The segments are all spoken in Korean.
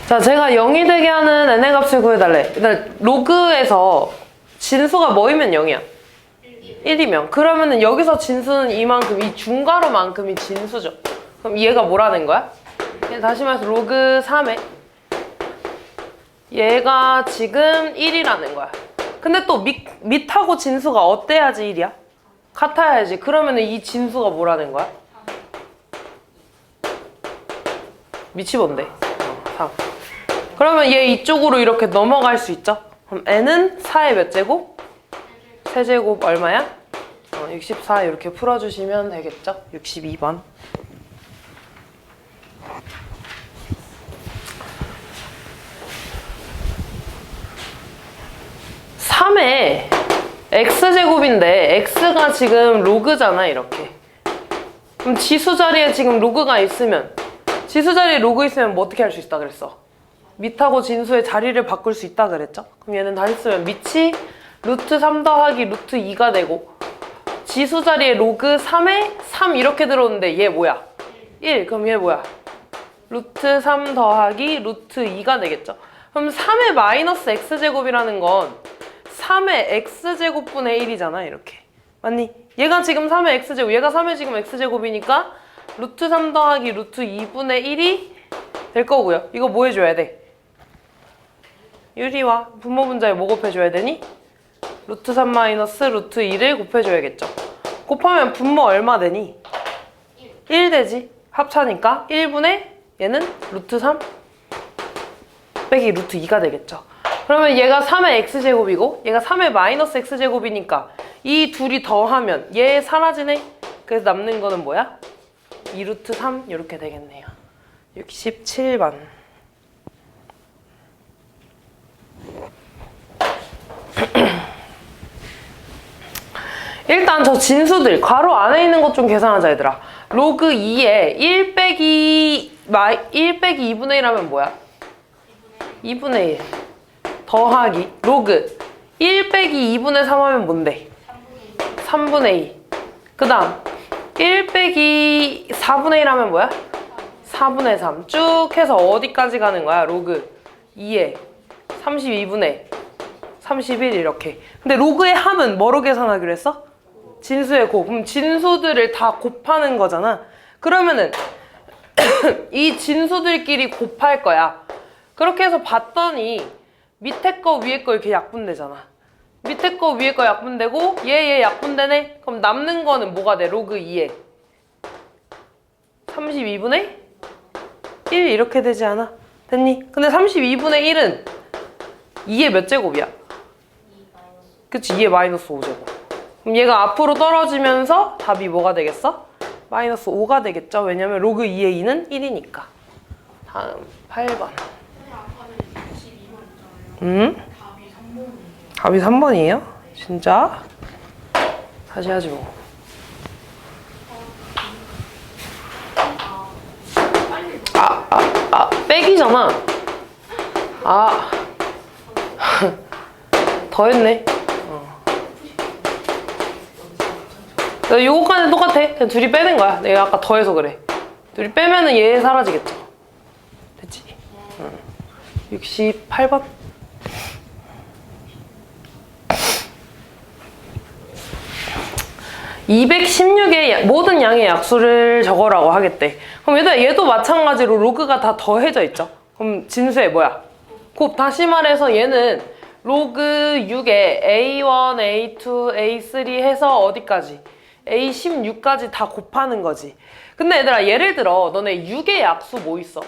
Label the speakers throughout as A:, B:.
A: 자, 제가 0이 되게 하는 n의 값을 구해달래. 일단 로그에서 진수가 뭐이면 0이야? 1이면. 그러면은 여기서 진수는 이만큼, 이 중괄호만큼이 진수죠. 그럼 얘가 뭐라는 거야? 다시 말해서 로그 3에 얘가 지금 1이라는 거야. 근데 또 밑하고 진수가 어때야지 1이야? 같아야지. 그러면은 이 진수가 뭐라는 거야? 밑이 뭔데? 3. 그러면 얘 이쪽으로 이렇게 넘어갈 수 있죠? 그럼 n은 4의 몇 제곱? 세제곱 얼마야? 64 이렇게 풀어주시면 되겠죠? 62번. 3의 x제곱인데 x가 지금 로그잖아 이렇게. 그럼 지수 자리에 지금 로그가 있으면 지수 자리에 로그 있으면 뭐 어떻게 할 수 있다 그랬어? 밑하고 진수의 자리를 바꿀 수 있다 그랬죠? 그럼 얘는 다시 쓰면 밑이 루트 3 더하기 루트 2가 되고 지수 자리에 로그 3에 3 이렇게 들어오는데 얘 뭐야? 1. 그럼 얘 뭐야? 루트 3 더하기 루트 2가 되겠죠? 그럼 3의 마이너스 x제곱이라는 건 3의 x제곱분의 1이잖아 이렇게. 맞니? 얘가 지금 3의 x제곱, 얘가 3의 지금 x제곱이니까 루트 3 더하기 루트 2분의 1이 될 거고요. 이거 뭐 해줘야 돼? 유리와 분모 분자에 뭐 곱해줘야 되니? 루트 3 마이너스 루트 2를 곱해줘야겠죠. 곱하면 분모 얼마 되니? 1 되지. 합차니까 1분의 얘는 루트 3 빼기 루트 2가 되겠죠. 그러면 얘가 3의 x제곱이고 얘가 3의 마이너스 x제곱이니까 이 둘이 더하면 얘 사라지네. 그래서 남는 거는 뭐야? 2루트 3 이렇게 되겠네요. 67번. 일단 저 진수들 괄호 안에 있는 것 좀 계산하자 얘들아. 로그 2에 1 빼기 2분의 1 하면 뭐야? 2분의 1 더하기 로그 1 빼기 2분의 3 하면 뭔데? 3분의 2. 그 다음 1 빼기 4분의 1 하면 뭐야? 4분의 3. 쭉 해서 어디까지 가는 거야? 로그 2에 32분의 31 이렇게. 근데 로그의 합은 뭐로 계산하기로 했어? 진수의 곱. 그럼 진수들을 다 곱하는 거잖아. 그러면은 이 진수들끼리 곱할 거야. 그렇게 해서 봤더니 밑에 거 위에 거 이렇게 약분되잖아. 밑에 거 위에 거 약분되고 얘 약분되네. 그럼 남는 거는 뭐가 돼? 로그 2에 32분의 1 이렇게 되지 않아? 됐니? 근데 32분의 1은 2의 몇 제곱이야? 그치, 2의 마이너스 5제곱. 그럼 얘가 앞으로 떨어지면서 답이 뭐가 되겠어? 마이너스 5가 되겠죠? 왜냐면 로그 2의 2는 1이니까. 다음 8번. 답이 3번이에요? 진짜? 다시 하지 뭐. 빼기잖아. 더 했네. 요거까지는 똑같아. 그냥 둘이 빼는 거야. 내가 아까 더해서 그래. 둘이 빼면은 얘 사라지겠죠. 됐지? 68번. (216의) 모든 양의 약수를 적어라고 하겠대. 그럼 얘도 마찬가지로 로그가 다 더해져 있죠. 그럼 진수의 뭐야? 곱. 다시 말해서 얘는 로그 6에 A1, A2, A3 해서 어디까지? A16까지 다 곱하는 거지. 근데 얘들아 예를 들어 너네 6의 약수 뭐 있어?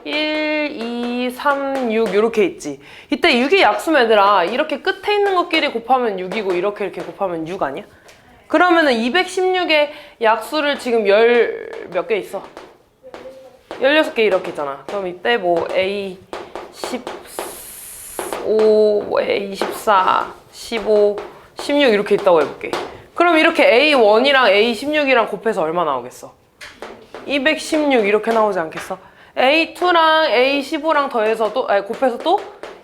A: 1, 2, 3, 6 이렇게 있지. 이때 6의 약수면 얘들아 이렇게 끝에 있는 것끼리 곱하면 6이고 이렇게 곱하면 6 아니야? 그러면은 216의 약수를 지금 몇 개 있어? 16개 이렇게 있잖아. 그럼 이때 뭐 A15, A24, 15, 16 이렇게 있다고 해볼게. 그럼 이렇게 A1이랑 A16이랑 곱해서 얼마 나오겠어? 216 이렇게 나오지 않겠어? A2랑 A15랑 더해서 또 곱해서 또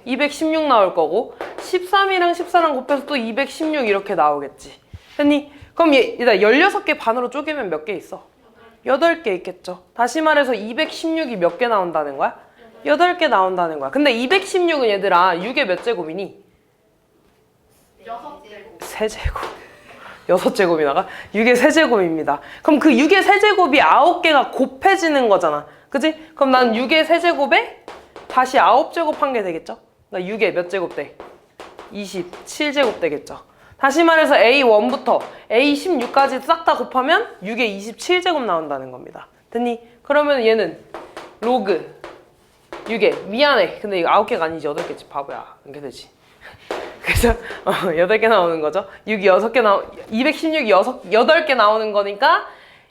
A: 216 나올 거고 13이랑 14랑 곱해서 또 216 이렇게 나오겠지. 됐니? 그럼 일단 16개 반으로 쪼개면 몇 개 있어? 8개 있겠죠. 다시 말해서 216이 몇 개 나온다는 거야? 8개 나온다는 거야. 근데 216은 얘들아 6의 몇 제곱이니?
B: 6제곱.
A: 세제곱. 6제곱이 나가? 6의 세제곱입니다. 그럼 그 6의 세제곱이 9개가 곱해지는 거잖아. 그지? 그럼 난 6의 세제곱에 다시 9제곱 한 게 되겠죠? 그러니까 6의 몇 제곱 돼? 27제곱 되겠죠. 다시 말해서 A1부터 A16까지 싹 다 곱하면 6의 27제곱 나온다는 겁니다. 됐니? 그러면 얘는 로그 6의 미안해. 근데 이거 9개가 아니지 8개지 바보야. 이렇게 되지. 그래서 8개 나오는 거죠. 6이 6개 216이 8개 나오는 거니까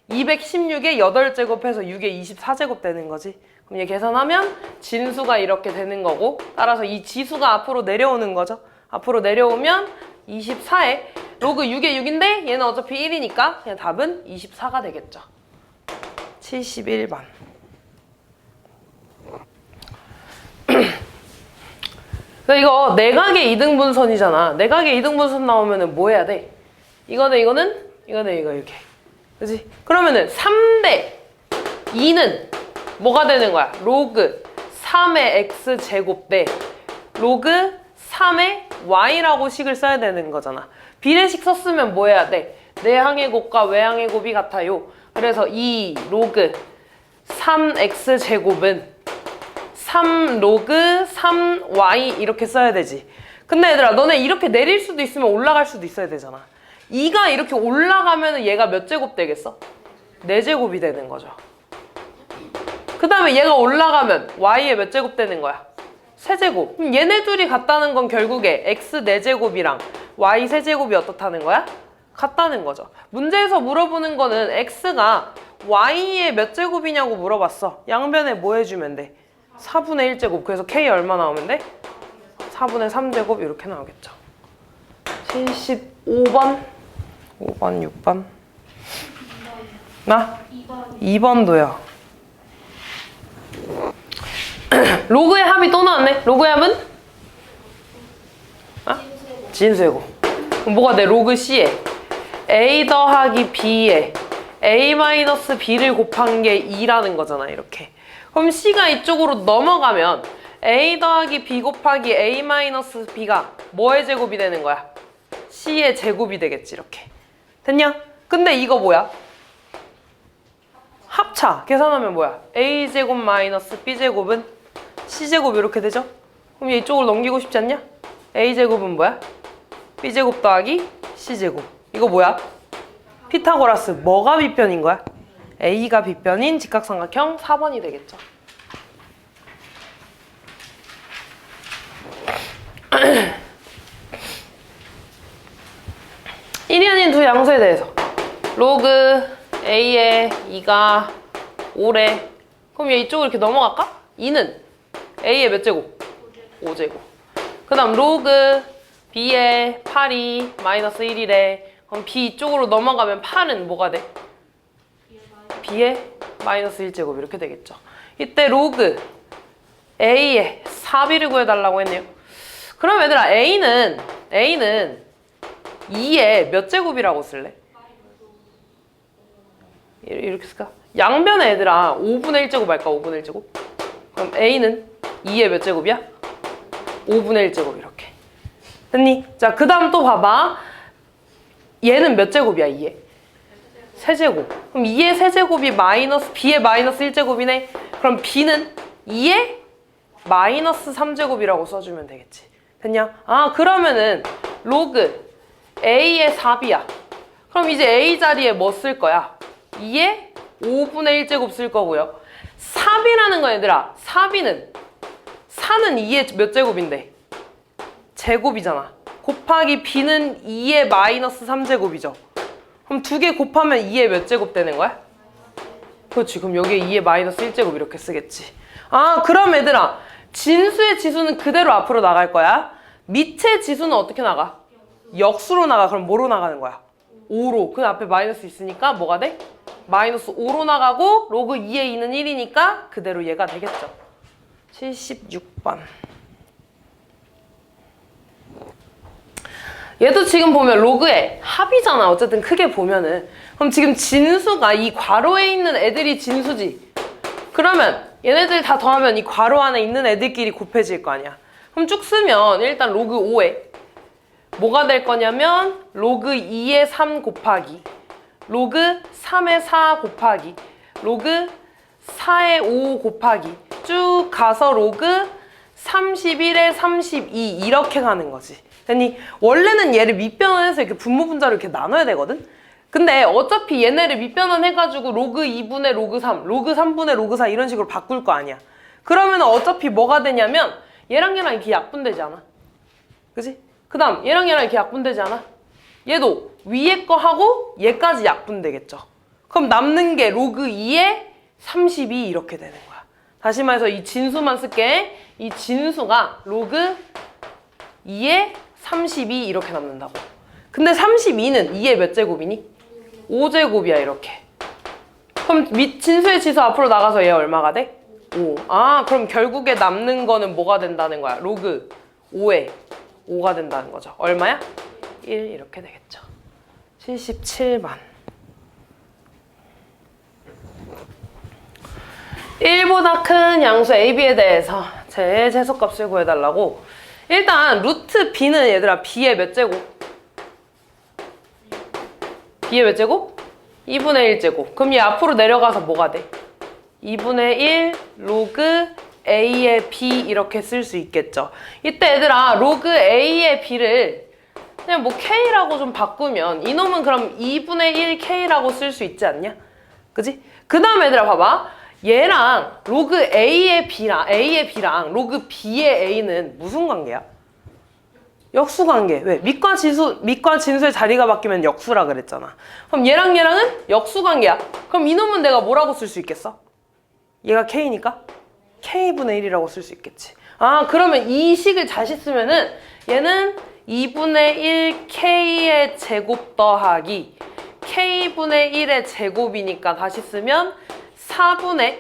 A: 216의 8제곱해서 6의 24제곱 되는 거지. 그럼 얘 계산하면 진수가 이렇게 되는 거고 따라서 이 지수가 앞으로 내려오는 거죠. 앞으로 내려오면 24에 로그 6의 6인데 얘는 어차피 1이니까 그냥 답은 24가 되겠죠. 71번. 이거 내각의 이등분선이잖아. 내각의 이등분선 나오면은 뭐 해야 돼? 이거는 이거 이렇게. 그치? 그러면은 3대 2는 뭐가 되는 거야? 로그 3의 x제곱 대 로그 3의 y라고 식을 써야 되는 거잖아. 비례식 썼으면 뭐 해야 돼? 내항의 곱과 외항의 곱이 같아요. 그래서 이 로그 3x제곱은 3 로그 3y 이렇게 써야 되지. 근데 얘들아 너네 이렇게 내릴 수도 있으면 올라갈 수도 있어야 되잖아. 2가 이렇게 올라가면 얘가 몇 제곱 되겠어? 4제곱이 되는 거죠. 그 다음에 얘가 올라가면 y의 몇 제곱 되는 거야? 세제곱. 그럼 얘네 둘이 같다는 건 결국에 x 4제곱이랑 y 세제곱이 어떻다는 거야? 같다는 거죠. 문제에서 물어보는 거는 x가 y의 몇 제곱이냐고 물어봤어. 양변에 뭐 해주면 돼? 4분의 1제곱. 그래서 k 얼마 나오면 돼? 4분의 3제곱 이렇게 나오겠죠. 75번 5번 6번 나? 2번도요. 로그의 합이 또 나왔네. 로그의 합은? 진수제곱. 그럼 뭐가 돼? 로그 C에 A 더하기 B에 A 마이너스 B를 곱한 게 2라는 거잖아. 이렇게. 그럼 C가 이쪽으로 넘어가면 A 더하기 B 곱하기 A 마이너스 B가 뭐의 제곱이 되는 거야? C의 제곱이 되겠지. 이렇게. 됐냐? 근데 이거 뭐야? 합차. 계산하면 뭐야? A제곱 마이너스 B제곱은 C제곱 이렇게 되죠? 그럼 얘 이쪽으로 넘기고 싶지 않냐? A제곱은 뭐야? B제곱 더하기 C제곱. 이거 뭐야? 피타고라스. 뭐가 빗변인 거야? A가 빗변인 직각삼각형 4번이 되겠죠. 일이 아닌 두 양수에 대해서 로그 A에 2가 5래. 그럼 얘 이쪽으로 이렇게 넘어갈까? 2는 A의 몇 제곱? 5제곱. 그 다음 로그 B에 8이 마이너스 1이래. 그럼 B 이쪽으로 넘어가면 8은 뭐가 돼? B에 마이너스 1제곱 이렇게 되겠죠. 이때 로그 A에 4B를 구해달라고 했네요. 그럼 얘들아 A는 2에 몇 제곱이라고 쓸래? 이렇게 쓸까? 양변에 얘들아 5분의 1제곱 할까? 5분의 1제곱? 그럼 A는 2의 몇 제곱이야? 5분의 1제곱 이렇게. 됐니? 자, 그 다음 또 봐봐. 얘는 몇 제곱이야? 2의? 세제곱. 그럼 2의 세제곱이 마이너스 B의 마이너스 1제곱이네. 그럼 B는 2의 마이너스 3제곱이라고 써주면 되겠지. 됐냐? 아, 그러면은 로그 A의 4B야. 그럼 이제 A 자리에 뭐 쓸 거야? 2의 5분의 1제곱 쓸 거고요. 4B라는 거 얘들아. 4B는 4는 2의 몇 제곱인데? 제곱이잖아. 곱하기 B는 2의 마이너스 3제곱이죠. 그럼 두 개 곱하면 2의 몇 제곱 되는 거야? 그렇지. 그럼 여기에 2의 마이너스 1제곱 이렇게 쓰겠지. 아, 그럼 얘들아. 진수의 지수는 그대로 앞으로 나갈 거야. 밑의 지수는 어떻게 나가? 역수로 나가. 그럼 뭐로 나가는 거야? 5로. 그 앞에 마이너스 있으니까 뭐가 돼? 마이너스 5로 나가고 로그 2의 2는 1이니까 그대로 얘가 되겠죠. 76번. 얘도 지금 보면 로그의 합이잖아. 어쨌든 크게 보면은. 그럼 지금 진수가 이 괄호에 있는 애들이 진수지. 그러면 얘네들 다 더하면 이 괄호 안에 있는 애들끼리 곱해질 거 아니야. 그럼 쭉 쓰면 일단 로그 5에 뭐가 될 거냐면 로그 2에 3 곱하기 로그 3에 4 곱하기 로그 4에 5 곱하기 쭉 가서 로그 31에 32 이렇게 가는 거지. 됐니? 원래는 얘를 밑변환해서 이렇게 분모분자로 이렇게 나눠야 되거든? 근데 어차피 얘네를 밑변환해가지고 로그 2분의 로그 3, 로그 3분의 로그 4 이런 식으로 바꿀 거 아니야. 그러면 어차피 뭐가 되냐면 얘랑 얘랑 이렇게 약분되지 않아? 그지? 그 다음 얘랑 이렇게 약분되지 않아? 얘도 위에 거 하고 얘까지 약분되겠죠. 그럼 남는 게 로그 2에 32 이렇게 되는 거야. 다시 말해서 이 진수만 쓸게. 이 진수가 로그 2에 32 이렇게 남는다고. 근데 32는 2의 몇 제곱이니? 5제곱이야 이렇게. 그럼 진수의 지수 앞으로 나가서 얘 얼마가 돼? 5. 아 그럼 결국에 남는 거는 뭐가 된다는 거야? 로그 5에 5가 된다는 거죠. 얼마야? 1 이렇게 되겠죠. 77번. 1보다 큰 양수 AB에 대해서 제 최소값을 구해달라고. 일단 루트 B는 얘들아 B의 몇 제곱? B의 몇 제곱? 2분의 1제곱. 그럼 얘 앞으로 내려가서 뭐가 돼? 2분의 1 로그 A의 B 이렇게 쓸 수 있겠죠. 이때 얘들아 로그 A의 B를 그냥 뭐 K라고 좀 바꾸면 이놈은 그럼 2분의 1 K라고 쓸 수 있지 않냐? 그지? 그 다음 얘들아 봐봐. 얘랑 로그 A의 B랑 로그 B의 A는 무슨 관계야? 역수 관계. 왜? 밑과 진수의 자리가 바뀌면 역수라 그랬잖아. 그럼 얘랑 얘랑은 역수 관계야. 그럼 이놈은 내가 뭐라고 쓸 수 있겠어? 얘가 K니까 K분의 1이라고 쓸 수 있겠지. 아 그러면 이 식을 다시 쓰면은 얘는 2분의 1 K의 제곱 더하기 K분의 1의 제곱이니까 다시 쓰면 4분의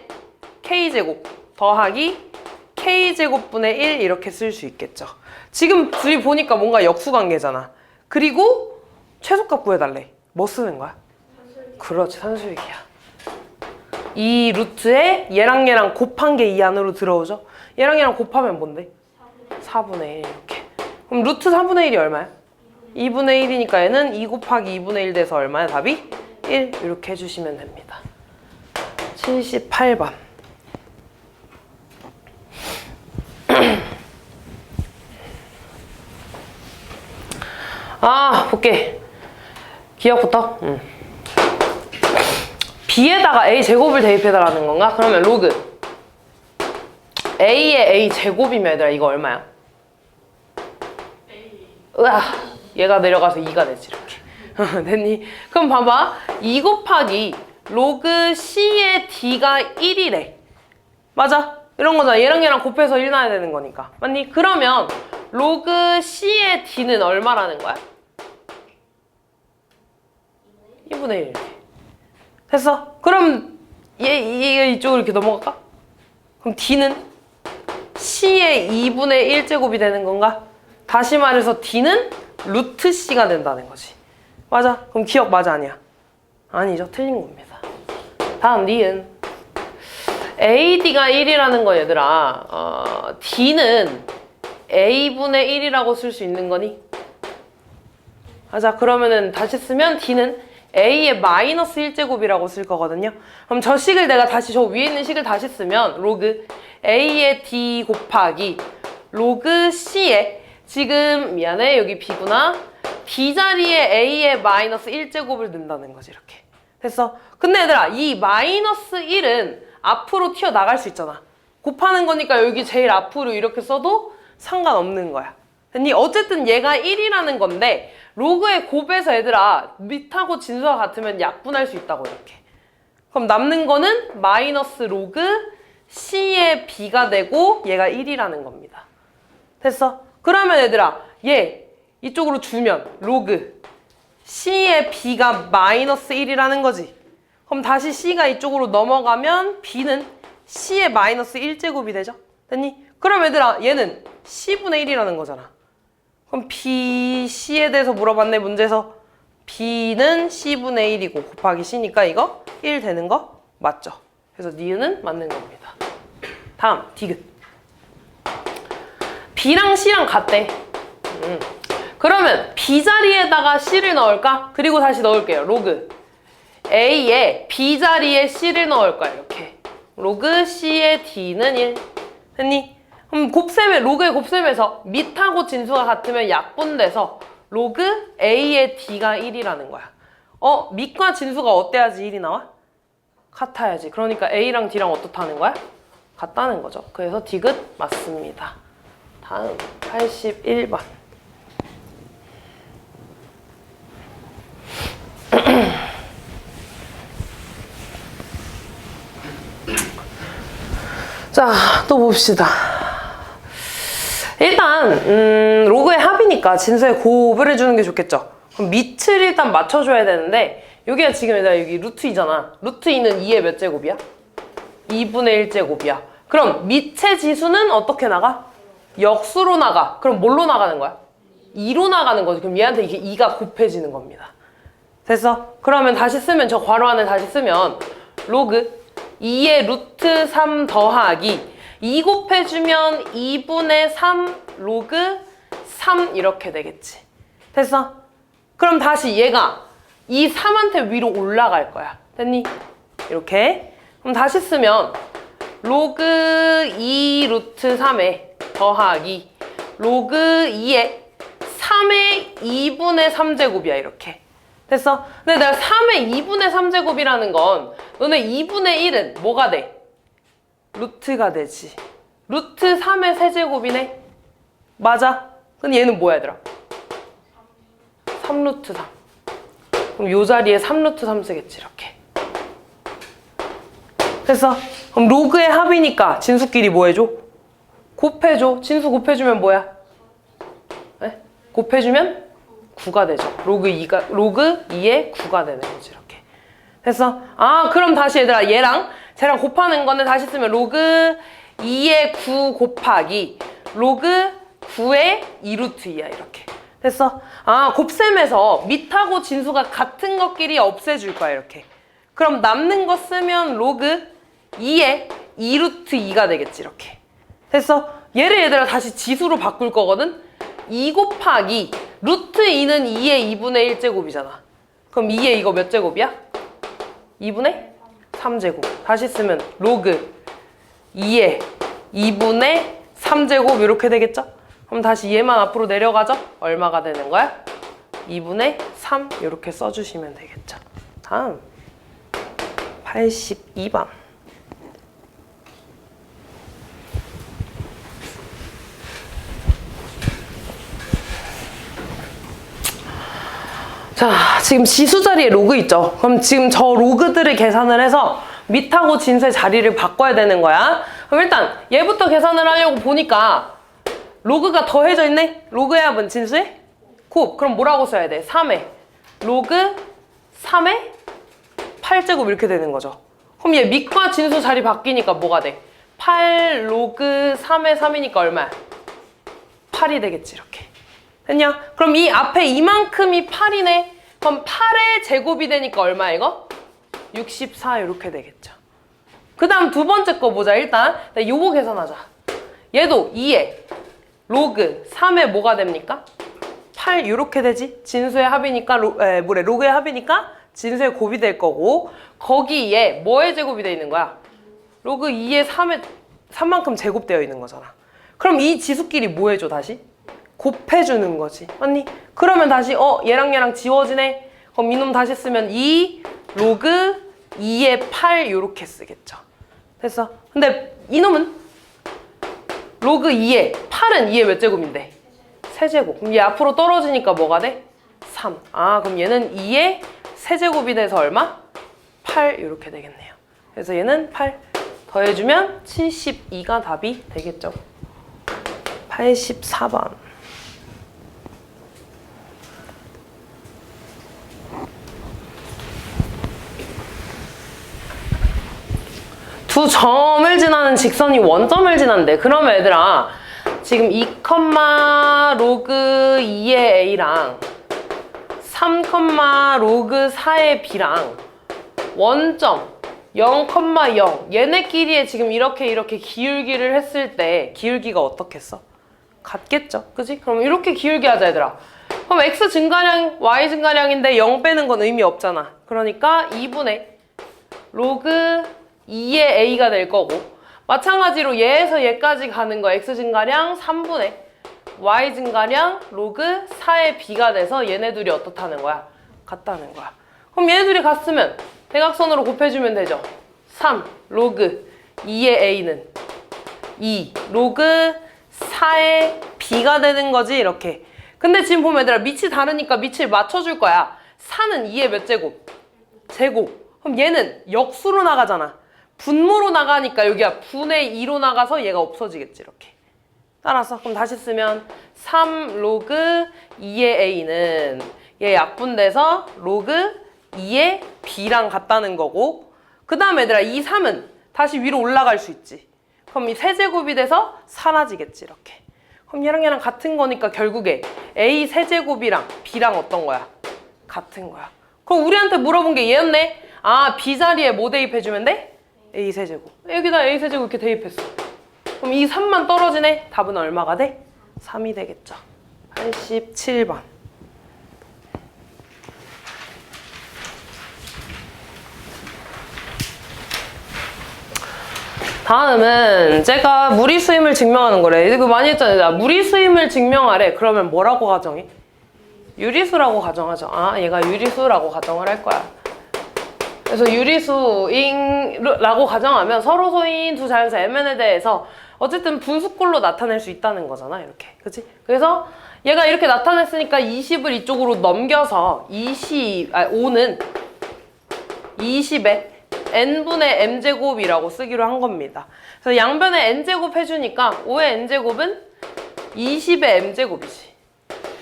A: K제곱 더하기 K제곱분의 1 이렇게 쓸 수 있겠죠. 지금 둘이 보니까 뭔가 역수관계잖아. 그리고 최소값 구해달래. 뭐 쓰는 거야? 그렇지, 산수식이야. 이 루트에 얘랑 얘랑 곱한 게 이 안으로 들어오죠? 얘랑 얘랑 곱하면 뭔데? 4분의 1 이렇게. 그럼 루트 4분의 1이 얼마야? 2분의 1이니까 얘는 2 곱하기 2분의 1 돼서 얼마야? 답이? 1 이렇게 해주시면 됩니다. 78번. 아, 볼게. 기억부터? B에다가 A 제곱을 대입해달라는 건가? 그러면 로그 A의 A 제곱이면 얘들아 이거 얼마야? 으아, 얘가 내려가서 2가 되지 이렇게. 됐니? 그럼 봐봐. 2 곱하기 로그 C의 D가 1이래. 맞아? 이런 거잖아. 얘랑 얘랑 곱해서 1 나야 되는 거니까. 맞니? 그러면 로그 C의 D는 얼마라는 거야? 2분의 1 이렇게. 됐어? 그럼 얘 이쪽으로 이렇게 넘어갈까? 그럼 D는 C의 2분의 1제곱이 되는 건가? 다시 말해서 D는 루트 C가 된다는 거지. 맞아? 그럼 기억 맞아 아니야? 아니죠. 틀린 겁니다. 다음 니은. AD가 1이라는 거 얘들아 D는 A분의 1이라고 쓸 수 있는 거니? 맞아. 그러면은 다시 쓰면 D는 A의 마이너스 1제곱이라고 쓸 거거든요. 그럼 저 식을 내가 다시 저 위에 있는 식을 다시 쓰면 로그 A의 D 곱하기 로그 C의 지금 미안해 여기 B구나. D 자리에 A의 마이너스 1제곱을 넣는다는 거지 이렇게. 됐어? 근데 얘들아 이 마이너스 1은 앞으로 튀어나갈 수 있잖아. 곱하는 거니까 여기 제일 앞으로 이렇게 써도 상관없는 거야. 됐니? 어쨌든 얘가 1이라는 건데 로그의 곱에서 얘들아 밑하고 진수가 같으면 약분할 수 있다고 이렇게. 그럼 남는 거는 마이너스 로그 C의 B가 되고 얘가 1이라는 겁니다. 됐어? 그러면 얘들아 얘 이쪽으로 주면 로그 C의 B가 마이너스 1이라는 거지. 그럼 다시 C가 이쪽으로 넘어가면 B는 C의 마이너스 1제곱이 되죠? 됐니? 그럼 얘들아 얘는 C분의 1이라는 거잖아. 그럼 B, C에 대해서 물어봤네 문제에서. B는 C분의 1이고 곱하기 C니까 이거 1 되는 거 맞죠? 그래서 니은은 맞는 겁니다. 다음 디귿. B랑 C랑 같대. 그러면 B 자리에다가 C를 넣을까? 그리고 다시 넣을게요. 로그 A에 B 자리에 C를 넣을 거야. 이렇게. 로그 C의 D는 1. 됐니? 그럼 곱셈에 로그의 곱셈에서 밑하고 진수가 같으면 약분돼서 로그 A의 D가 1이라는 거야. 밑과 진수가 어때야지 1이 나와? 같아야지. 그러니까 A랑 D랑 어떻다는 거야? 같다는 거죠. 그래서 디귿 맞습니다. 다음 81번. 자, 또 봅시다. 일단 로그의 합이니까 진수의 곱을 해주는 게 좋겠죠. 그럼 밑을 일단 맞춰줘야 되는데 여기가 지금 얘들아 여기 루트 2잖아. 루트 2는 2의 몇 제곱이야? 2분의 1 제곱이야. 그럼 밑의 지수는 어떻게 나가? 역수로 나가. 그럼 뭘로 나가는 거야? 2로 나가는 거지. 그럼 얘한테 이게 2가 곱해지는 겁니다. 됐어? 그러면 다시 쓰면 저 괄호 안에 다시 쓰면 로그 2의 루트 3 더하기 2 곱해주면 2분의 3 로그 3 이렇게 되겠지. 됐어? 그럼 다시 얘가 이 3한테 위로 올라갈 거야. 됐니? 이렇게. 그럼 다시 쓰면 로그 2 루트 3에 더하기 로그 2에 3의 2분의 3제곱이야. 이렇게. 됐어? 근데 내가 3의 2분의 3제곱이라는 건 너네 2분의 1은 뭐가 돼? 루트가 되지. 루트 3의 세제곱이네? 맞아? 근데 얘는 뭐야 얘들아? 3루트 3. 그럼 요 자리에 3루트 3 쓰겠지 이렇게. 됐어? 그럼 로그의 합이니까 진수끼리 뭐 해줘? 곱해줘. 진수 곱해주면 뭐야? 네? 곱해주면 9가 되죠. 로그 2에 9가 되는 거지 이렇게. 됐어? 그럼 다시 얘들아 얘랑 쟤랑 곱하는 건데 다시 쓰면 로그 2에 9 곱하기 로그 9에 2루트 2야 이렇게. 됐어? 곱셈에서 밑하고 진수가 같은 것끼리 없애줄 거야 이렇게. 그럼 남는 거 쓰면 로그 2에 2루트 2가 되겠지 이렇게. 됐어? 얘를 얘들아 다시 지수로 바꿀 거거든? 2 곱하기 루트 2는 2의 2분의 1제곱이잖아. 그럼 2의 이거 몇 제곱이야? 2분의 3제곱. 다시 쓰면 로그 2의 2분의 3제곱 이렇게 되겠죠? 그럼 다시 얘만 앞으로 내려가죠? 얼마가 되는 거야? 2분의 3 이렇게 써주시면 되겠죠. 다음 82번. 자, 지금 지수 자리에 로그 있죠? 그럼 지금 저 로그들을 계산을 해서 밑하고 진수의 자리를 바꿔야 되는 거야. 그럼 일단 얘부터 계산을 하려고 보니까 로그가 더해져 있네? 로그의 합은 진수의 곱. 그럼 뭐라고 써야 돼? 3에 로그 3에 8제곱 이렇게 되는 거죠. 그럼 얘 밑과 진수 자리 바뀌니까 뭐가 돼? 8 로그 3에 3이니까 얼마야? 8이 되겠지 이렇게. 됐냐? 그럼 이 앞에 이만큼이 8이네. 그럼 8의 제곱이 되니까 얼마야 이거? 64 이렇게 되겠죠. 그 다음 두 번째 거 보자. 일단 요거 계산하자. 얘도 2에 로그 3에 뭐가 됩니까? 8 이렇게 되지. 진수의 합이니까 로그의 합이니까 진수의 곱이 될 거고, 거기에 뭐의 제곱이 돼 있는 거야? 로그 2에 3만큼 제곱되어 있는 거잖아. 그럼 이 지수끼리 뭐 해줘 다시? 곱해주는 거지. 맞니? 그러면 다시 얘랑 얘랑 지워지네. 그럼 이놈 다시 쓰면 2 로그 2에 8 이렇게 쓰겠죠. 됐어? 근데 이놈은 로그 2에 8은 2의 몇 제곱인데? 세제곱. 그럼 얘 앞으로 떨어지니까 뭐가 돼? 3. 그럼 얘는 2의 세제곱이 돼서 얼마? 8 이렇게 되겠네요. 그래서 얘는 8 더해주면 72가 답이 되겠죠. 84번. 두 점을 지나는 직선이 원점을 지난대. 그러면 얘들아 지금 2, 로그 2의 A랑 3, 로그 4의 B랑 원점 0,0 얘네끼리의 지금 이렇게 기울기를 했을 때 기울기가 어떻겠어? 같겠죠? 그지? 그럼 이렇게 기울기 하자 얘들아. 그럼 x 증가량, y 증가량인데 0 빼는 건 의미 없잖아. 그러니까 2분의 로그 2의 a가 될 거고, 마찬가지로 얘에서 얘까지 가는 거 x 증가량 3분의 y 증가량 로그 4의 b가 돼서 얘네들이 어떻다는 거야? 같다는 거야. 그럼 얘네들이 같으면 대각선으로 곱해주면 되죠. 3 로그 2의 a는 2 로그 4의 b가 되는 거지 이렇게. 근데 지금 보면 얘들아 밑이 다르니까 밑을 맞춰줄 거야. 4는 2의 몇 제곱? 제곱. 그럼 얘는 역수로 나가잖아. 분모로 나가니까 여기가 분의 2로 나가서 얘가 없어지겠지 이렇게. 따라서 그럼 다시 쓰면 3 로그 2의 a는 얘 약분돼서 로그 2의 b랑 같다는 거고, 그 다음에 얘들아 이 3은 다시 위로 올라갈 수 있지. 그럼 이 세제곱이 돼서 사라지겠지 이렇게. 그럼 얘랑 같은 거니까 결국에 a 세제곱이랑 b랑 어떤 거야? 같은 거야. 그럼 우리한테 물어본 게 얘였네. 아, b 자리에 뭐 대입해주면 돼? a 세제곱. 여기다 a 세제곱 이렇게 대입했어. 그럼 이 3만 떨어지네. 답은 얼마가 돼? 3이 되겠죠. 87번. 다음은 제가 무리수임을 증명하는 거래. 이거 많이 했잖아요. 무리수임을 증명하래. 그러면 뭐라고 가정해? 유리수라고 가정하죠. 아, 얘가 유리수라고 가정을 할 거야. 그래서 유리수라고 가정하면 서로 소인 두 자연수 Mn에 대해서 어쨌든 분수꼴로 나타낼 수 있다는 거잖아. 이렇게. 그치? 그래서 얘가 이렇게 나타냈으니까 20을 이쪽으로 넘겨서 5는 20에 n분의 m제곱이라고 쓰기로 한 겁니다. 그래서 양변에 n제곱 해주니까 5의 n제곱은 20의 m제곱이지.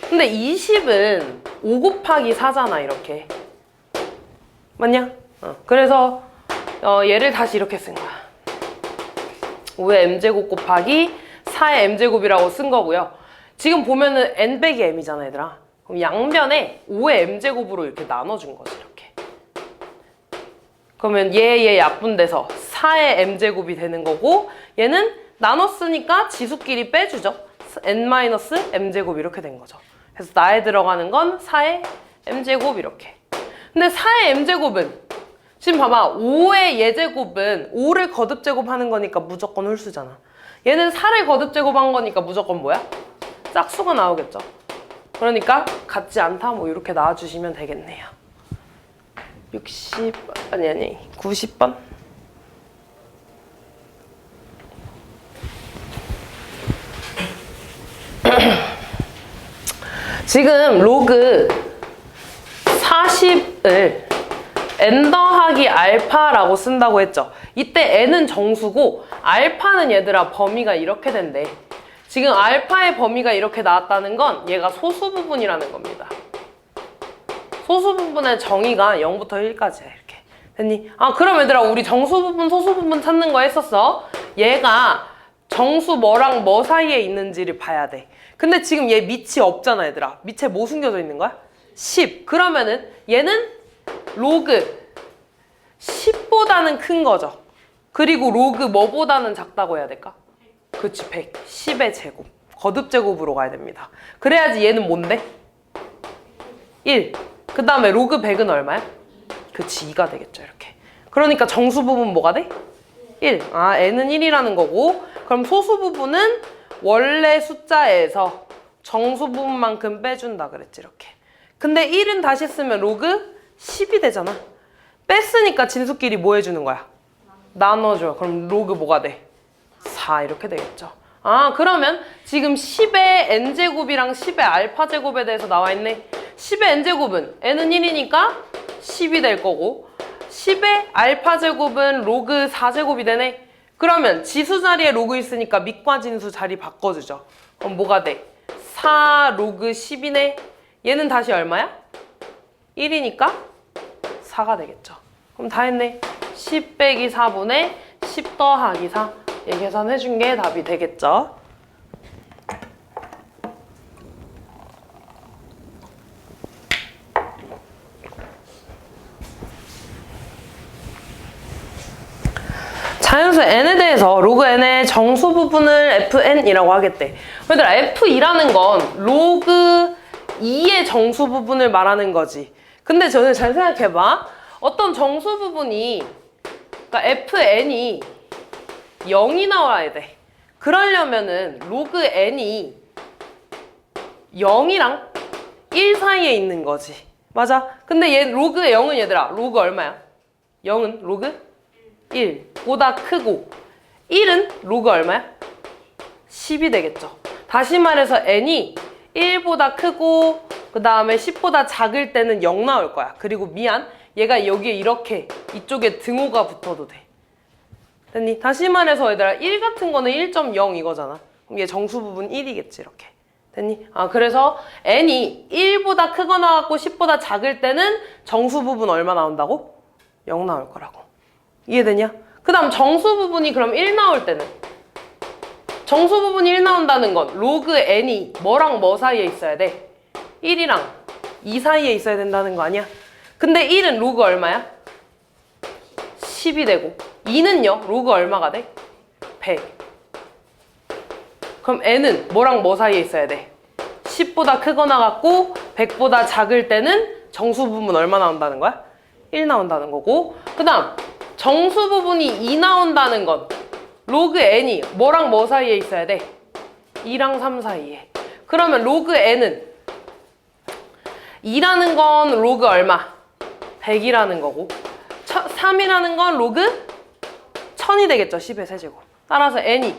A: 근데 20은 5 곱하기 4잖아 이렇게. 맞냐? 그래서 얘를 다시 이렇게 쓴 거야. 5의 m제곱 곱하기 4의 m제곱이라고 쓴 거고요. 지금 보면은 n 빼기 m이잖아 얘들아. 그럼 양변에 5의 m제곱으로 이렇게 나눠준 거지 이렇게. 그러면 얘 약분돼서 4의 m제곱이 되는 거고, 얘는 나눴으니까 지수끼리 빼주죠. n-m제곱 이렇게 된 거죠. 그래서 나에 들어가는 건 4의 m제곱 이렇게. 근데 4의 m제곱은 지금 봐봐. 5의 예제곱은 5를 거듭제곱하는 거니까 무조건 홀수잖아. 얘는 4를 거듭제곱한 거니까 무조건 뭐야? 짝수가 나오겠죠. 그러니까 같지 않다 뭐 이렇게 나와주시면 되겠네요. 90번. 지금 로그 40을 n 더하기 알파라고 쓴다고 했죠. 이때 n은 정수고 알파는 얘들아 범위가 이렇게 된대. 지금 알파의 범위가 이렇게 나왔다는 건 얘가 소수 부분이라는 겁니다. 소수 부분의 정의가 0부터 1까지야 이렇게. 됐니? 아, 그럼 얘들아 우리 정수 부분, 소수 부분 찾는 거 했었어. 얘가 정수 뭐랑 뭐 사이에 있는지를 봐야 돼. 근데 지금 얘 밑이 없잖아 얘들아. 밑에 뭐 숨겨져 있는 거야? 10. 그러면은 얘는 로그 10보다는 큰 거죠. 그리고 로그 뭐보다는 작다고 해야 될까? 그치, 100. 10의 제곱. 거듭 제곱으로 가야 됩니다. 그래야지 얘는 뭔데? 1. 그 다음에 로그 100은 얼마야? 그치, 2가 되겠죠 이렇게. 그러니까 정수 부분 뭐가 돼? 1. 아, n은 1이라는 거고, 그럼 소수 부분은 원래 숫자에서 정수 부분만큼 빼준다 그랬지 이렇게. 근데 1은 다시 쓰면 로그 10이 되잖아. 뺐으니까 진수끼리 뭐 해주는 거야? 나눠줘. 그럼 로그 뭐가 돼? 4 이렇게 되겠죠. 아, 그러면 지금 10의 n제곱이랑 10의 알파제곱에 대해서 나와 있네. 10의 n제곱은 n은 1이니까 10이 될 거고, 10의 알파제곱은 로그 4제곱이 되네. 그러면 지수 자리에 로그 있으니까 밑과 진수 자리 바꿔주죠. 그럼 뭐가 돼? 4 로그 10이네. 얘는 다시 얼마야? 1이니까 4가 되겠죠. 그럼 다 했네. 10 빼기 4분의 10 더하기 4. 얘 계산해준 게 답이 되겠죠. N에서 로그 N의 정수 부분을 Fn이라고 하겠대. 얘들아, F2라는 건 로그 2의 정수 부분을 말하는 거지. 근데 저는 잘 생각해봐. 어떤 정수 부분이, 그러니까 Fn이 0이 나와야 돼. 그러려면은 로그 N이 0이랑 1 사이에 있는 거지. 맞아? 근데 얘 로그 0은 얘들아, 로그 얼마야? 0은 로그 1보다 크고 1은 로그 얼마야? 10이 되겠죠. 다시 말해서 n이 1보다 크고 그 다음에 10보다 작을 때는 0 나올 거야. 그리고 미안, 얘가 여기에 이렇게 이쪽에 등호가 붙어도 돼. 됐니? 다시 말해서 얘들아, 1 같은 거는 1.0 이거잖아. 그럼 얘 정수 부분 1이겠지, 이렇게. 됐니? 그래서 n이 1보다 크거나 같고 10보다 작을 때는 정수 부분 얼마 나온다고? 0 나올 거라고. 이해되냐? 그 다음 정수 부분이 그럼 1 나올 때는? 정수 부분이 1 나온다는 건 로그 n이 뭐랑 뭐 사이에 있어야 돼? 1이랑 2 사이에 있어야 된다는 거 아니야? 근데 1은 로그 얼마야? 10이 되고 2는요? 로그 얼마가 돼? 100. 그럼 n은 뭐랑 뭐 사이에 있어야 돼? 10보다 크거나 같고 100보다 작을 때는 정수 부분 얼마 나온다는 거야? 1 나온다는 거고, 그 다음 정수 부분이 2 나온다는 건 로그 n이 뭐랑 뭐 사이에 있어야 돼? 2랑 3 사이에. 그러면 로그 n은 2라는 건 로그 얼마? 100이라는 거고 3이라는 건 로그 1000이 되겠죠. 10의 세제곱. 따라서 n이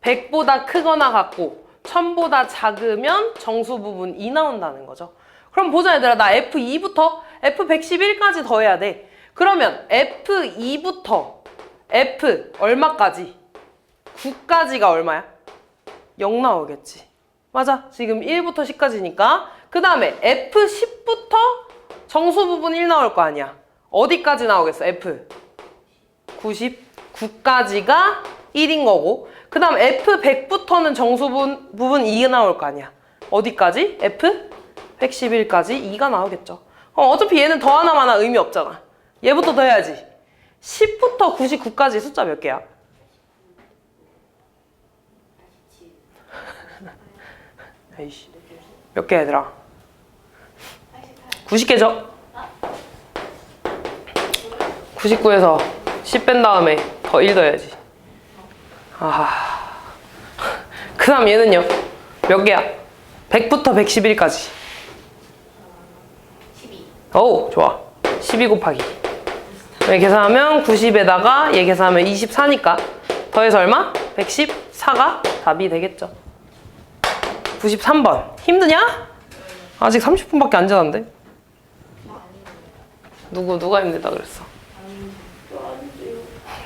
A: 100보다 크거나 같고 1000보다 작으면 정수 부분 2 나온다는 거죠. 그럼 보자 얘들아, 나 F2부터 F111까지 더해야 돼. 그러면 F2부터 F 얼마까지? 9까지가 얼마야? 0 나오겠지. 맞아. 지금 1부터 10까지니까. 그 다음에 F10부터 정수 부분 1 나올 거 아니야. 어디까지 나오겠어? F99까지가 1인 거고, 그 다음 F100부터는 정수 부분 2가 나올 거 아니야. 어디까지? F111까지 2가 나오겠죠. 어차피 얘는 더 하나 마나 의미 없잖아. 얘부터 더해야지. 10부터 99까지 숫자 몇 개야? 에이씨, 몇 개 얘들아? 90개죠? 99에서 10 뺀 다음에 더 1 더해야지. 그 다음 얘는요? 몇 개야? 100부터 111까지.
B: 12.
A: 오, 좋아. 12 곱하기. 얘 계산하면 90에다가 얘 계산하면 24니까 더해서 얼마? 114가 답이 되겠죠. 93번. 힘드냐? 아직 30분밖에 안 지났는데? 누가 힘들다 그랬어?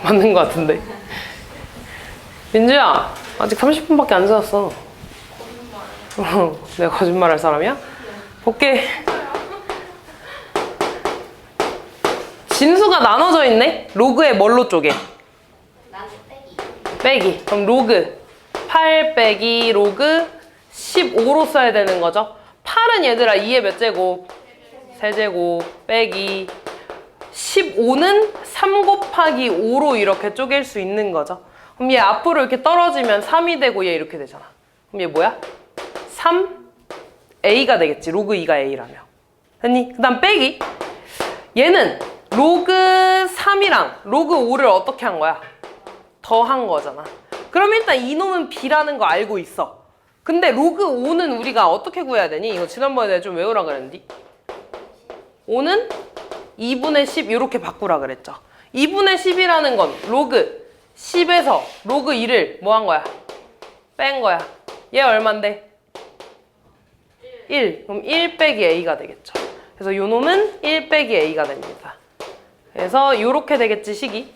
A: 맞는 거 같은데. 민주야, 아직 30분밖에 안 지났어. 내가 거짓말할 사람이야? 볼게. 진수가 나눠져 있네? 로그의 뭘로 쪼개?
B: 나는 빼기.
A: 빼기. 그럼 로그 8 빼기 로그 15로 써야 되는 거죠. 8은 얘들아 2의 몇 제곱? 세제곱 빼기 15는 3 곱하기 5로 이렇게 쪼갤 수 있는 거죠. 그럼 얘 앞으로 이렇게 떨어지면 3이 되고 얘 이렇게 되잖아. 그럼 얘 뭐야? 3A가 되겠지. 로그 2가 A라며. 됐니? 그 다음 빼기. 얘는 로그 3이랑 로그 5를 어떻게 한 거야? 더한 거잖아. 그럼 일단 이놈은 B라는 거 알고 있어. 근데 로그 5는 우리가 어떻게 구해야 되니? 이거 지난번에 내가 좀 외우라 그랬는데 5는 2분의 10 이렇게 바꾸라 그랬죠. 2분의 10이라는 건 로그 10에서 로그 2를 뭐 한 거야? 뺀 거야. 얘 얼만데? 1. 그럼 1 빼기 A가 되겠죠. 그래서 요 놈은 1 빼기 A가 됩니다. 그래서 요렇게 되겠지, 식이.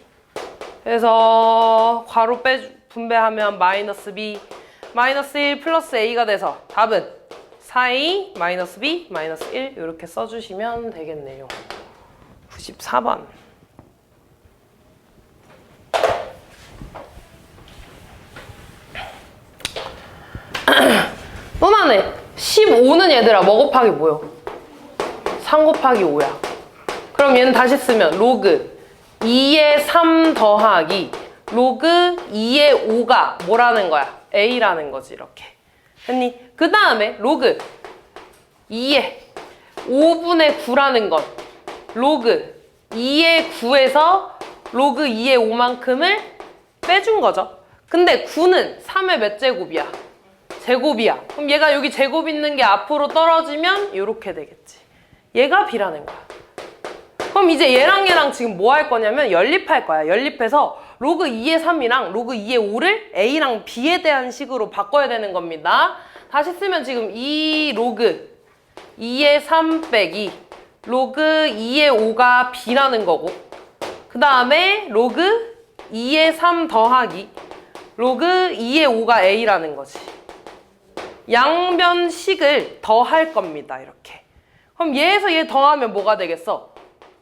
A: 그래서 괄호 분배하면 마이너스 B, 마이너스 1 플러스 A가 돼서 답은 4A 마이너스 B 마이너스 1 이렇게 써주시면 되겠네요. 94번. 또 나네. 15는 얘들아 뭐 곱하기 뭐요? 3 곱하기 5야. 그럼 얘는 다시 쓰면 로그 2에 3 더하기 로그 2의 5가 뭐라는 거야? A라는 거지, 이렇게. 됐니? 그 다음에 로그 2의 5분의 9라는 건 로그 2의 9에서 로그 2의 5만큼을 빼준 거죠. 근데 9는 3의 몇 제곱이야? 제곱이야. 그럼 얘가 여기 제곱 있는 게 앞으로 떨어지면 이렇게 되겠지. 얘가 B라는 거야. 그럼 이제 얘랑 지금 뭐 할 거냐면 연립할 거야. 연립해서 로그 2의 3이랑 로그 2의 5를 A랑 B에 대한 식으로 바꿔야 되는 겁니다. 다시 쓰면 지금 이 로그 2의 3 빼기 로그 2의 5가 B라는 거고, 그 다음에 로그 2의 3 더하기 로그 2의 5가 A라는 거지. 양변식을 더할 겁니다. 이렇게. 그럼 얘에서 얘 더하면 뭐가 되겠어?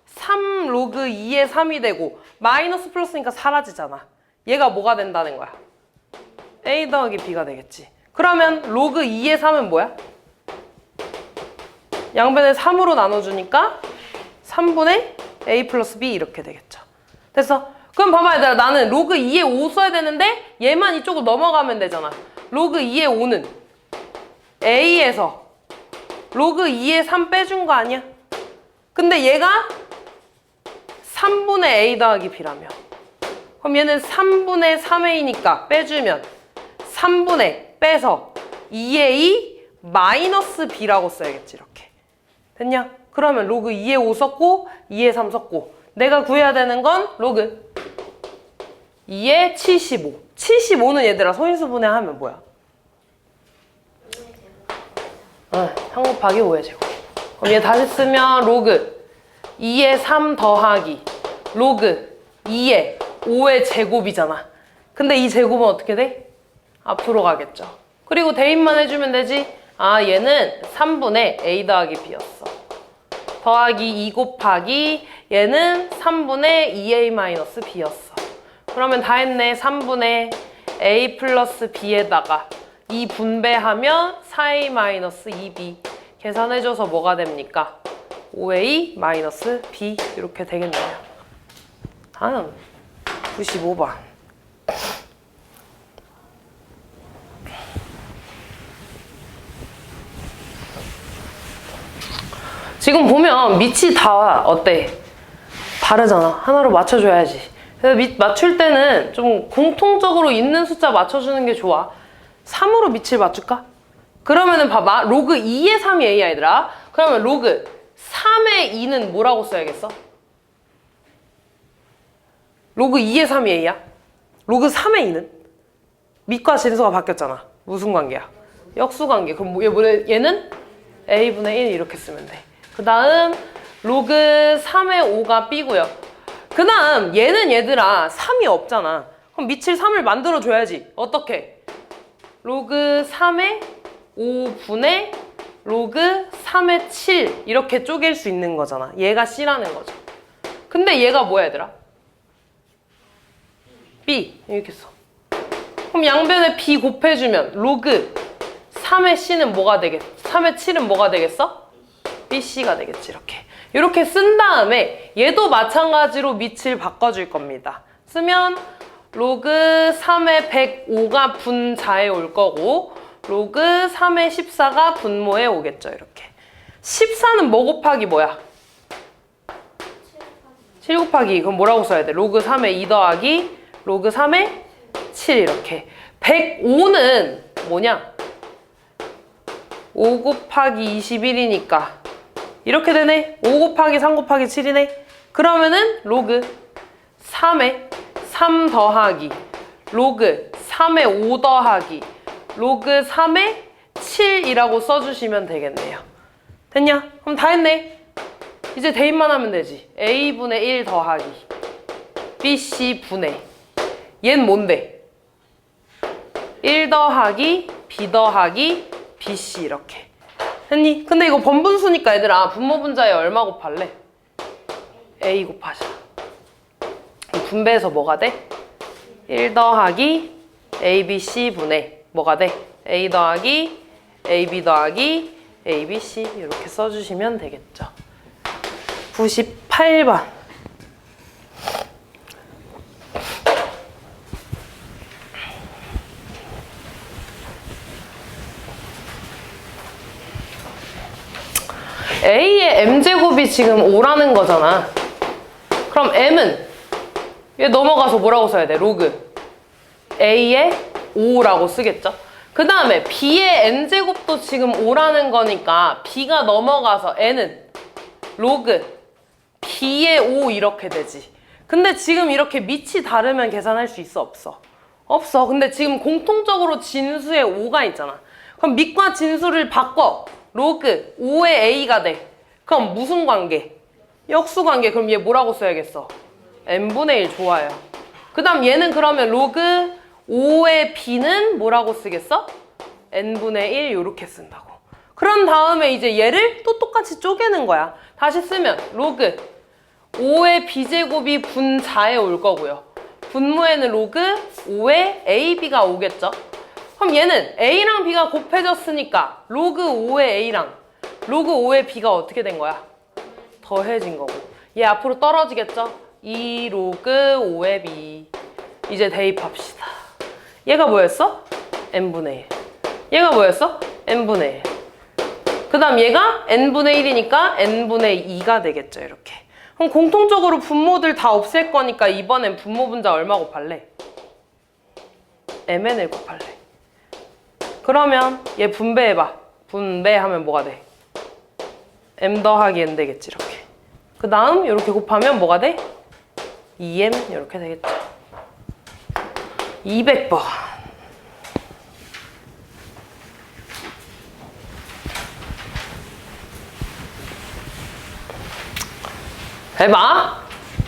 A: 3 로그 2의 3이 되고 마이너스 플러스니까 사라지잖아. 얘가 뭐가 된다는 거야? A 더하기 B가 되겠지. 그러면 로그 2의 3은 뭐야? 양변을 3으로 나눠주니까 3분의 A 플러스 B 이렇게 되겠죠. 됐어? 그럼 봐봐 얘들아, 나는 로그 2의 5 써야 되는데 얘만 이쪽으로 넘어가면 되잖아. 로그 2의 5는 A에서 로그 2의 3 빼준 거 아니야? 근데 얘가 3분의 A 더하기 B라며. 그럼 얘는 3분의 3A니까 빼주면 3분의 빼서 2A 마이너스 B라고 써야겠지. 이렇게. 됐냐? 그러면 로그 2의 5 썼고 2의 3 썼고 내가 구해야 되는 건 로그 2의 75. 75는 얘들아 소인수분해 하면 뭐야? 3 곱하기 5의 제곱. 그럼 얘 다시 쓰면 로그 2의 3 더하기 로그 2의 5의 제곱이잖아. 근데 이 제곱은 어떻게 돼? 앞으로 가겠죠. 그리고 대입만 해주면 되지. 아, 얘는 3분의 A 더하기 B였어. 더하기 2 곱하기 얘는 3분의 2A 마이너스 B였어. 그러면 다 했네. 3분의 A 플러스 B에다가 2 분배하면 4A 마이너스 2B 계산해줘서 뭐가 됩니까? 5A 마이너스 B 이렇게 되겠네요. 다음 95번. 지금 보면 밑이 다 어때? 다르잖아. 하나로 맞춰줘야지. 그래서 맞출 때는 좀 공통적으로 있는 숫자 맞춰주는 게 좋아. 3으로 밑을 맞출까? 그러면은 봐봐. 로그 2의 3이 A야 얘들아. 그러면 로그 3의 2는 뭐라고 써야겠어? 로그 2의 3이 A야. 로그 3의 2는? 밑과 진수가 바뀌었잖아. 무슨 관계야? 역수관계. 그럼 얘는 A분의 1 이렇게 쓰면 돼. 그 다음 로그 3의 5가 B고요. 그 다음 얘는 얘들아 3이 없잖아. 그럼 밑을 3을 만들어줘야지. 어떻게? 로그 3의 5분의 로그 3의 7 이렇게 쪼갤 수 있는 거잖아. 얘가 C라는 거죠. 근데 얘가 뭐야 얘들아? B 이렇게 써. 그럼 양변에 B 곱해주면 로그 3의 C는 뭐가 되겠어? 3의 7은 뭐가 되겠어? BC가 되겠지. 이렇게 쓴 다음에 얘도 마찬가지로 밑을 바꿔줄 겁니다. 쓰면 로그 3의 105가 분자에 올 거고 로그 3의 14가 분모에 오겠죠. 이렇게 14는 뭐 곱하기 뭐야? 7 곱하기 그럼 뭐라고 써야 돼? 로그 3의 2 더하기 로그 3의 7 이렇게 105는 뭐냐? 5 곱하기 21이니까 이렇게 되네. 5 곱하기 3 곱하기 7이네. 그러면은 로그 3의 3 더하기 로그 3의 5 더하기 로그 3의 7이라고 써주시면 되겠네요. 됐냐? 그럼 다 했네. 이제 대입만 하면 되지. A분의 1 더하기 BC분의 얘는 뭔데? 1 더하기 B 더하기 BC 이렇게 했니? 근데 이거 번분수니까 얘들아 분모 분자에 얼마 곱할래? A 곱하자. 분배해서 뭐가 돼? 1 더하기 ABC 분의 뭐가 돼? A 더하기 AB 더하기 ABC 이렇게 써주시면 되겠죠. 98번 A의 m제곱이 지금 5라는 거잖아. 그럼 m은 얘 넘어가서 뭐라고 써야 돼? 로그 A의 5라고 쓰겠죠? 그 다음에 B의 n제곱도 지금 5라는 거니까 B가 넘어가서 n은 로그 B의 5 이렇게 되지. 근데 지금 이렇게 밑이 다르면 계산할 수 있어? 없어? 없어. 근데 지금 공통적으로 진수에 5가 있잖아. 그럼 밑과 진수를 바꿔. 로그 5의 A가 돼. 그럼 무슨 관계? 역수 관계. 그럼 얘 뭐라고 써야겠어? n분의 1 좋아요. 그 다음 얘는 그러면 로그 5의 B는 뭐라고 쓰겠어? n분의 1 이렇게 쓴다고. 그런 다음에 이제 얘를 또 똑같이 쪼개는 거야. 다시 쓰면 로그 5의 B제곱이 분자에 올 거고요. 분모에는 로그 5의 AB가 오겠죠. 그럼 얘는 A랑 B가 곱해졌으니까 로그 5의 A랑 로그 5의 B가 어떻게 된 거야? 더해진 거고. 얘 앞으로 떨어지겠죠? 2 로그 5의 B. 이제 대입합시다. 얘가 뭐였어? n분의 1. 얘가 뭐였어? n분의 1. 그 다음 얘가 n분의 1이니까 n분의 2가 되겠죠. 이렇게. 그럼 공통적으로 분모들 다 없앨 거니까 이번엔 분모 분자 얼마 곱할래? mn을 곱할래. 그러면 얘 분배해봐. 분배하면 뭐가 돼? m 더하기 n 되겠지. 이렇게. 그 다음 이렇게 곱하면 뭐가 돼? 2m 이렇게 되겠죠. 200번. 해봐.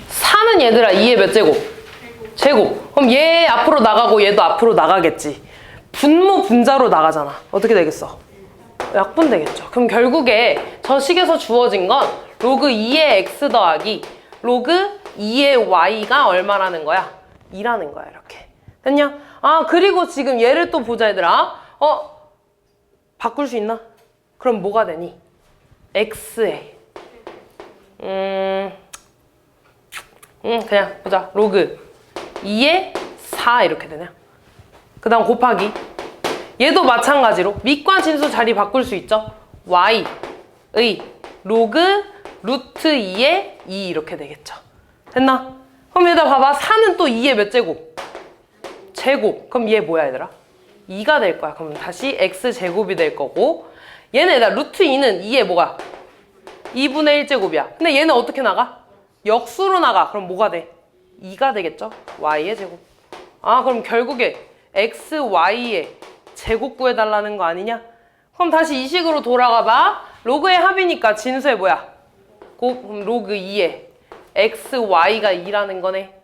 A: 4는 얘들아 2의 몇 제곱? 제곱. 그럼 얘 앞으로 나가고 얘도 앞으로 나가겠지. 분모 분자로 나가잖아. 어떻게 되겠어? 약분 되겠죠. 그럼 결국에 저 식에서 주어진 건 로그 2의 x 더하기 로그 2의 y가 얼마라는 거야? 2라는 거야. 이렇게. 됐냐? 아, 그리고 지금 얘를 또 보자 얘들아. 바꿀 수 있나? 그럼 뭐가 되니? x에 그냥 보자. 로그 2의 4 이렇게 되냐? 그 다음 곱하기 얘도 마찬가지로 밑과 진수 자리 바꿀 수 있죠? y의 로그 루트 2의 2 이렇게 되겠죠. 됐나? 그럼 얘들아 봐봐. 4는 또 2의 몇 제곱? 제곱. 그럼 얘 뭐야 얘들아? 2가 될 거야. 그럼 다시 x제곱이 될 거고 얘는 얘들아 루트 2는 2의 뭐가? 2분의 1제곱이야. 근데 얘는 어떻게 나가? 역수로 나가. 그럼 뭐가 돼? 2가 되겠죠? y의 제곱. 아, 그럼 결국에 x, y의 제곱 구해달라는 거 아니냐? 그럼 다시 이 식으로 돌아가 봐. 로그의 합이니까 진수의 뭐야? 그럼 로그 2에 x, y가 2라는 거네.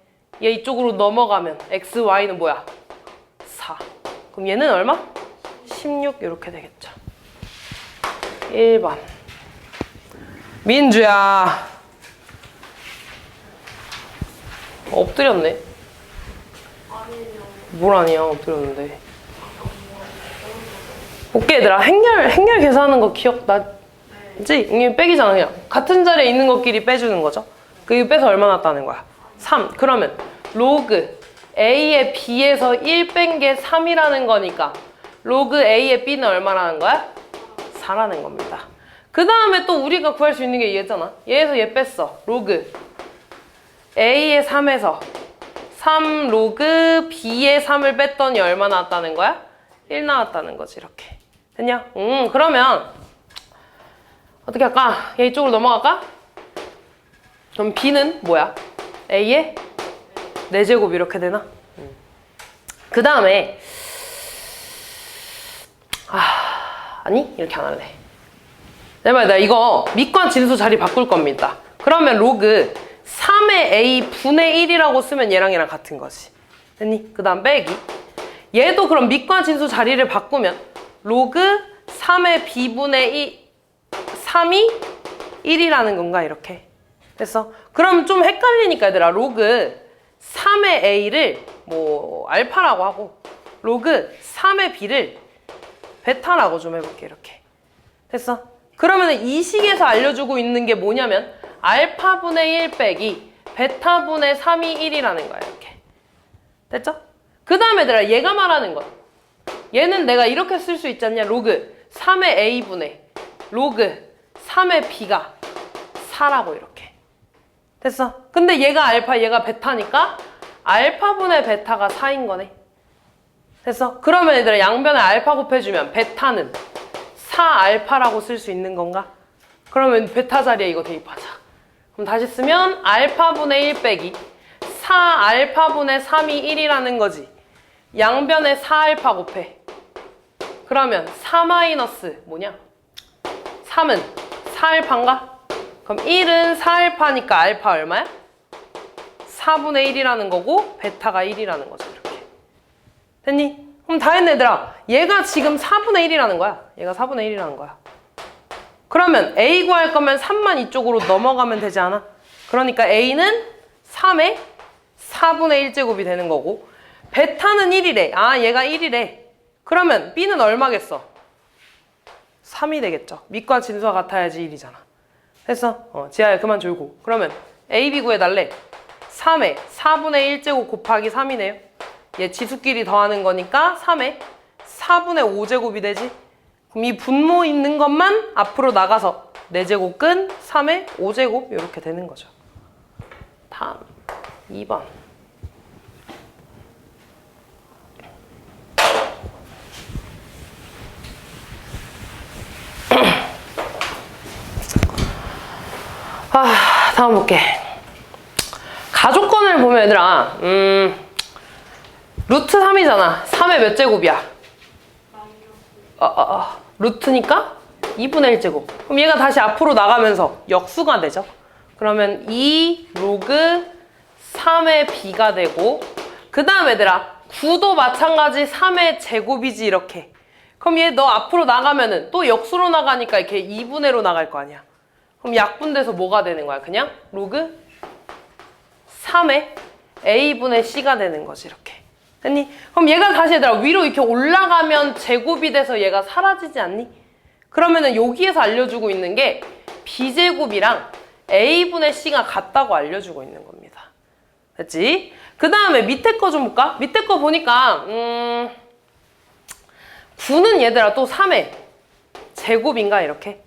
A: 얘 이쪽으로 넘어가면 x, y는 뭐야? 4. 그럼 얘는 얼마? 16 이렇게 되겠죠. 1번. 민주야. 엎드렸네. 뭘 아니야, 엎드렸는데. 오케이, 얘들아. 행렬 계산하는 거 기억나지? 이게 빼기잖아, 그냥. 같은 자리에 있는 것끼리 빼주는 거죠. 그게 빼서 얼마 났다는 거야? 3. 그러면 로그 A의 B에서 1 뺀 게 3이라는 거니까 로그 A의 B는 얼마라는 거야? 4라는 겁니다. 그 다음에 또 우리가 구할 수 있는 게 얘잖아. 얘에서 얘 뺐어. 로그 A의 3에서 3 로그 B의 3을 뺐더니 얼마 나왔다는 거야? 1 나왔다는 거지. 이렇게. 됐냐? 그러면 어떻게 할까? 얘 이쪽으로 넘어갈까? 그럼 B는 뭐야? A의 4제곱 이렇게 되나? 그 다음에 아니 이렇게 안 할래. 내가 이거 밑과 진수 자리 바꿀 겁니다. 그러면 로그 3의 A 분의 1이라고 쓰면 얘랑 같은 거지. 됐니? 그 다음 빼기. 얘도 그럼 밑과 진수 자리를 바꾸면 로그 3의 B분의 3이 1이라는 건가? 이렇게. 됐어? 그럼 좀 헷갈리니까 얘들아 로그 3의 A를 뭐 알파라고 하고 로그 3의 B를 베타라고 좀 해볼게. 이렇게. 됐어? 그러면 이 식에서 알려주고 있는 게 뭐냐면 알파분의 1 빼기 베타분의 3이 1이라는 거야. 이렇게. 됐죠? 그 다음에 얘들아 얘가 말하는 건 얘는 내가 이렇게 쓸 수 있지 않냐? 로그 3의 A분의 로그 3의 B가 4라고 이렇게. 됐어? 근데 얘가 알파, 얘가 베타니까 알파분의 베타가 4인 거네. 됐어? 그러면 얘들아 양변에 알파 곱해주면 베타는 4알파라고 쓸 수 있는 건가? 그러면 베타 자리에 이거 대입하자. 그럼 다시 쓰면 알파분의 1 빼기 4알파분의 3이 1이라는 거지. 양변에 4알파 곱해. 그러면 4 마이너스 뭐냐? 3은 4알파인가? 그럼 1은 4알파니까 알파 얼마야? 4분의 1이라는 거고 베타가 1이라는 거죠. 이렇게. 됐니? 그럼 다 했네 얘들아. 얘가 지금 4분의 1이라는 거야. 얘가 4분의 1이라는 거야. 그러면 A 구할 거면 3만 이쪽으로 넘어가면 되지 않아? 그러니까 A는 3의 4분의 1제곱이 되는 거고 베타는 1이래. 아 얘가 1이래. 그러면 B는 얼마겠어? 3이 되겠죠. 밑과 진수가 같아야지 1이잖아. 됐어? 지아야 그만 졸고. 그러면 A, B 구해달래. 3의 4분의 1제곱 곱하기 3이네요. 얘 지수끼리 더하는 거니까 3의 4분의 5제곱이 되지. 그럼 이 분모 있는 것만 앞으로 나가서 4제곱 끈 3의 5제곱 이렇게 되는 거죠. 다음 2번. 다음 볼게. 가족권을 보면 얘들아 루트 3이잖아. 3의 몇 제곱이야? 루트니까 2분의 1제곱. 그럼 얘가 다시 앞으로 나가면서 역수가 되죠. 그러면 2 로그 3의 B가 되고 그 다음 얘들아 9도 마찬가지 3의 제곱이지 이렇게. 그럼 얘 너 앞으로 나가면은 또 역수로 나가니까 이렇게 2분의로 나갈 거 아니야. 그럼 약분돼서 뭐가 되는 거야? 그냥 로그 3의 A분의 C가 되는 거지 이렇게. 됐니? 그럼 얘가 다시 얘들아 위로 이렇게 올라가면 제곱이 돼서 얘가 사라지지 않니? 그러면은 여기에서 알려주고 있는 게 B제곱이랑 A분의 C가 같다고 알려주고 있는 겁니다. 됐지? 그 다음에 밑에 거 좀 볼까? 밑에 거 보니까 9는 얘들아 또 3의 제곱인가 이렇게?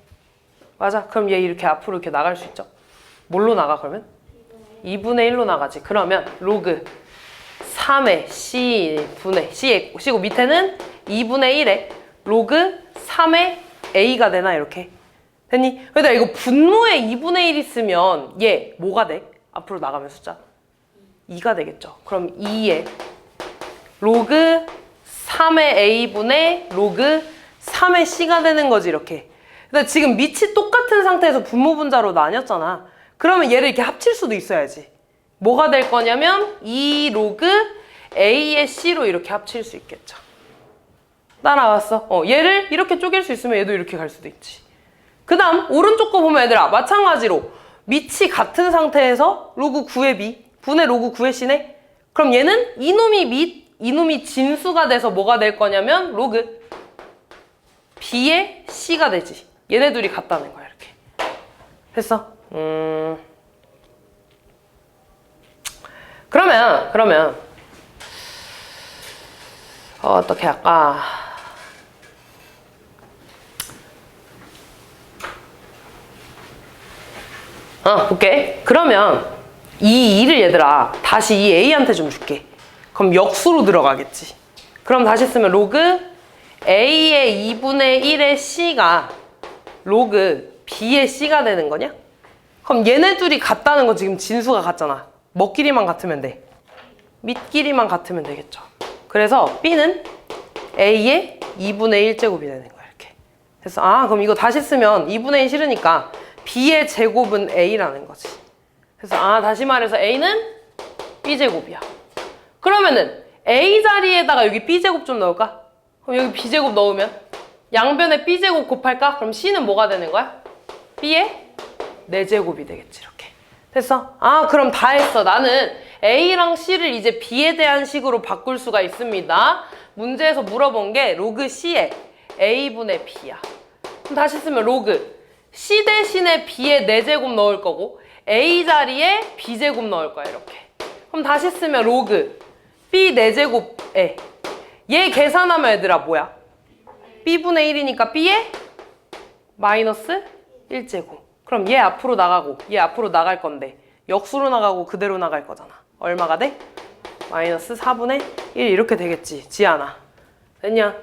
A: 맞아. 그럼 얘 이렇게 앞으로 이렇게 나갈 수 있죠? 뭘로 나가 그러면? 2분의 1로 나가지. 그러면 로그 3의 C고 밑에는 2분의 1에 로그 3의 A가 되나 이렇게. 됐니? 그러니까 이거 분모에 2분의 1 있으면 얘 뭐가 돼? 앞으로 나가면 숫자 2가 되겠죠. 그럼 2에 로그 3의 A분의 로그 3의 C가 되는 거지 이렇게. 근데 지금 밑이 똑같은 상태에서 분모 분자로 나뉘었잖아. 그러면 얘를 이렇게 합칠 수도 있어야지. 뭐가 될 거냐면 2 로그 A의 C로 이렇게 합칠 수 있겠죠. 따라왔어? 얘를 이렇게 쪼갤 수 있으면 얘도 이렇게 갈 수도 있지. 그 다음 오른쪽 거 보면 얘들아 마찬가지로 밑이 같은 상태에서 로그 9의 B 분의 로그 9의 C네. 그럼 얘는 이놈이 밑, 이놈이 진수가 돼서 뭐가 될 거냐면 로그 B의 C가 되지. 얘네 둘이 같다는 거야 이렇게. 됐어? 그러면 어떻게 할까? 볼게. 그러면 이 2를 얘들아 다시 이 A한테 좀 줄게. 그럼 역수로 들어가겠지. 그럼 다시 쓰면 로그 A의 2분의 1의 C가 로그 B의 C가 되는 거냐? 그럼 얘네 둘이 같다는 거 지금 진수가 같잖아. 먹끼리만 같으면 돼. 밑끼리만 같으면 되겠죠. 그래서 B는 A의 2분의 1제곱이 되는 거야 이렇게. 그래서 그럼 이거 다시 쓰면 2분의 1 싫으니까 B의 제곱은 A라는 거지. 그래서 다시 말해서 A는 B제곱이야. 그러면은 A 자리에다가 여기 B제곱 좀 넣을까? 그럼 여기 B제곱 넣으면 양변에 B제곱 곱할까? 그럼 C는 뭐가 되는 거야? B의 4제곱이 되겠지 이렇게. 됐어? 그럼 다 했어. 나는 A랑 C를 이제 B에 대한 식으로 바꿀 수가 있습니다. 문제에서 물어본 게 로그 C에 A분의 B야. 그럼 다시 쓰면 로그 C 대신에 B의 4제곱 넣을 거고 A 자리에 B제곱 넣을 거야 이렇게. 그럼 다시 쓰면 로그 B 4제곱에 얘 계산하면 얘들아 뭐야? B분의 1이니까 B에 마이너스 1제곱. 그럼 얘 앞으로 나가고 얘 앞으로 나갈 건데 역수로 나가고 그대로 나갈 거잖아. 얼마가 돼? 마이너스 4분의 1 이렇게 되겠지. 지안아. 됐냐?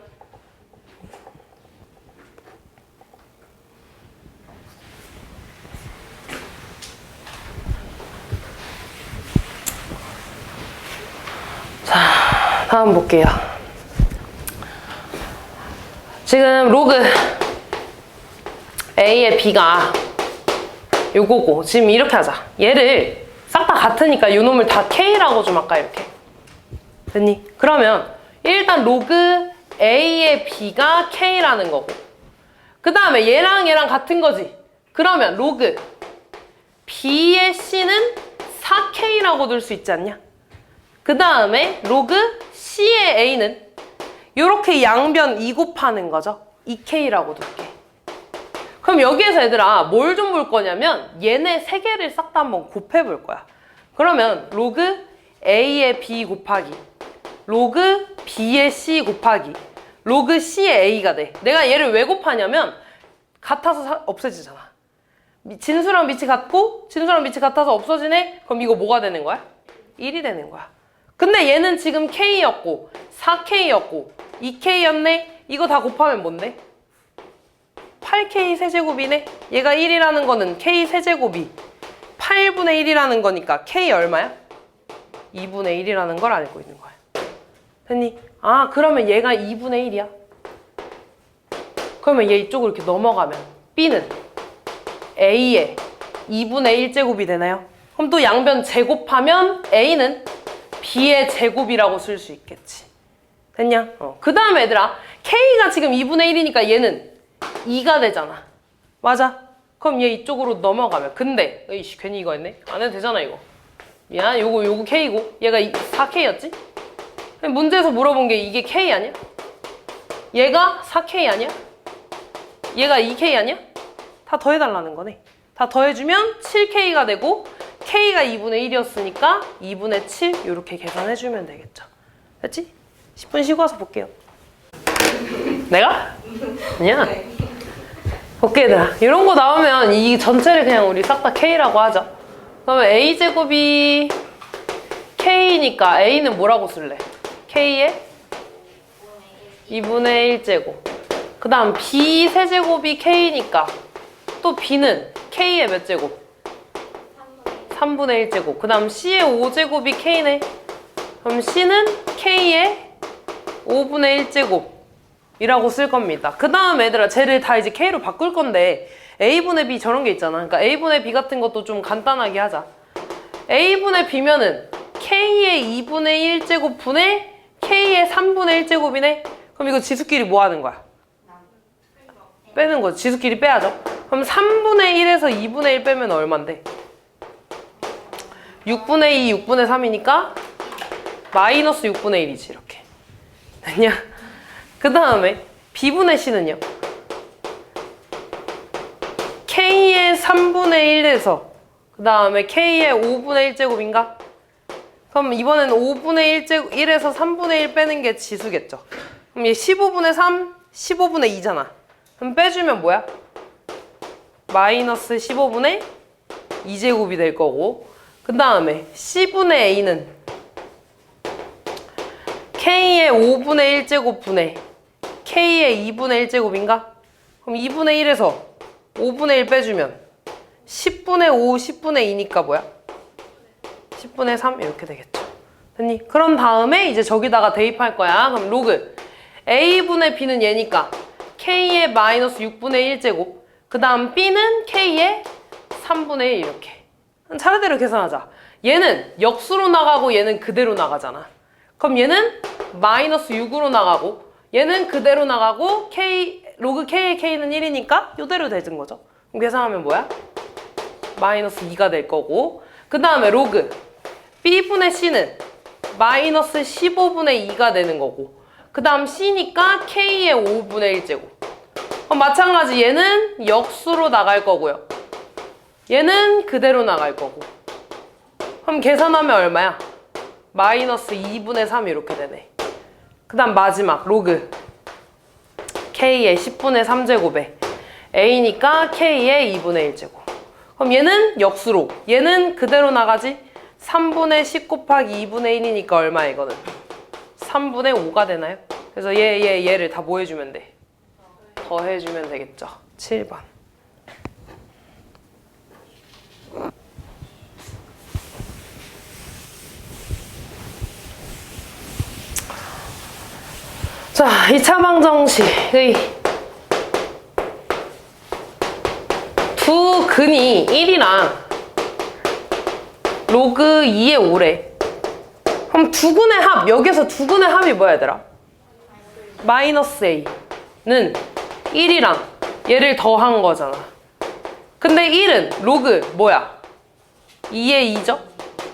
A: 자, 다음 볼게요. 지금 로그 A의 B가 요거고 지금 이렇게 하자. 얘를 싹 다 같으니까 요 놈을 다 K라고 좀 할까 이렇게. 됐니? 그러면 일단 로그 A의 B가 K라는 거고 그 다음에 얘랑 얘랑 같은 거지. 그러면 로그 B의 C는 4K라고 둘 수 있지 않냐? 그 다음에 로그 C의 A는 요렇게 양변 2 곱하는 거죠. 2K라고 둘게. 그럼 여기에서 얘들아 뭘 좀 볼 거냐면 얘네 세 개를 싹 다 한번 곱해 볼 거야. 그러면 로그 A의 B 곱하기 로그 B의 C 곱하기 로그 C의 A가 돼. 내가 얘를 왜 곱하냐면 같아서 없어지잖아. 진수랑 밑이 같고 진수랑 밑이 같아서 없어지네? 그럼 이거 뭐가 되는 거야? 1이 되는 거야. 근데 얘는 지금 K였고 4K였고 2K였네? 이거 다 곱하면 뭔데? 8K 세제곱이네? 얘가 1이라는 거는 K 세제곱이 8분의 1이라는 거니까 K 얼마야? 2분의 1이라는 걸 알고 있는 거야. 됐니? 아, 그러면 얘가 2분의 1이야. 그러면 얘 이쪽으로 이렇게 넘어가면 B는 A의 2분의 1제곱이 되나요? 그럼 또 양변 제곱하면 A는 B의 제곱이라고 쓸 수 있겠지. 됐냐? 그 다음에 얘들아 K가 지금 2분의 1이니까 얘는 2가 되잖아. 맞아? 그럼 얘 이쪽으로 넘어가면 근데 이씨 괜히 이거 했네? 안 해도 되잖아 이거. 야 요거 K고 얘가 4K였지? 문제에서 물어본 게 이게 K 아니야? 얘가 4K 아니야? 얘가 2K 아니야? 다 더해달라는 거네. 다 더해주면 7K가 되고 K가 2분의 1이었으니까 2분의 7 이렇게 계산해주면 되겠죠. 됐지? 10분 쉬고 와서 볼게요. 내가? 아니야. 오케이 얘들아 이런 거 나오면 이 전체를 그냥 우리 싹 다 K라고 하죠. 그러면 A제곱이 K니까 A는 뭐라고 쓸래? K의 2분의 1제곱. 그 다음 B 세제곱이 K니까 또 B는 K의 몇 제곱? 3분의 1제곱. 그 다음 C의 5제곱이 K네. 그럼 C는 K의 5분의 1제곱 이라고 쓸 겁니다. 그 다음 얘들아 쟤를 다 이제 K로 바꿀 건데 A분의 B 저런 게 있잖아. 그러니까 A분의 B 같은 것도 좀 간단하게 하자. A분의 B면은 K의 2분의 1제곱 분의 K의 3분의 1제곱이네? 그럼 이거 지수끼리 뭐 하는 거야? 빼는 거지. 지수끼리 빼야죠. 그럼 3분의 1에서 2분의 1 빼면 얼만데? 6분의 2, 6분의 3이니까 마이너스 6분의 1이지 이렇게. 됐냐? 그 다음에 B분의 C는요? K의 3분의 1에서 그 다음에 K의 5분의 1제곱인가? 그럼 이번에는 5분의 1에서 3분의 1 빼는 게 지수겠죠? 그럼 얘 15분의 3, 15분의 2잖아. 그럼 빼주면 뭐야? 마이너스 15분의 2제곱이 될 거고 그 다음에 C분의 A는 K의 5분의 1제곱 분의 K의 2분의 1제곱인가? 그럼 2분의 1에서 5분의 1 빼주면 10분의 5, 10분의 2니까 뭐야? 10분의 3 이렇게 되겠죠. 됐니? 그런 다음에 이제 저기다가 대입할 거야. 그럼 로그 A분의 B는 얘니까 K의 마이너스 6분의 1제곱 그 다음 B는 K의 3분의 1 이렇게 차례대로 계산하자. 얘는 역수로 나가고 얘는 그대로 나가잖아. 그럼 얘는 마이너스 6으로 나가고 얘는 그대로 나가고 로그 K의 K는 1이니까 이대로 되는 거죠. 그럼 계산하면 뭐야? 마이너스 2가 될 거고 그 다음에 로그 B분의 C는 마이너스 15분의 2가 되는 거고 그 다음 C니까 K의 5분의 1제곱 그럼 마찬가지 얘는 역수로 나갈 거고요. 얘는 그대로 나갈 거고 그럼 계산하면 얼마야? 마이너스 2분의 3 이렇게 되네. 그 다음 마지막 로그 K의 10분의 3제곱에 a니까 k의 2분의 1제곱. 그럼 얘는 역수로. 얘는 그대로 나가지. 3분의 10 곱하기 2분의 1이니까 얼마 이거는? 3분의 5가 되나요? 그래서 얘를 다 뭐 해주면 돼? 더해주면 되겠죠. 7번. 자, 2차 방정식의 두 근이 1이랑 로그 2의 5래. 그럼 두 근의 합, 여기서 두 근의 합이 뭐야 얘들아? 마이너스 a는 1이랑 얘를 더한 거잖아. 근데 1은 로그 뭐야? 2의 2죠?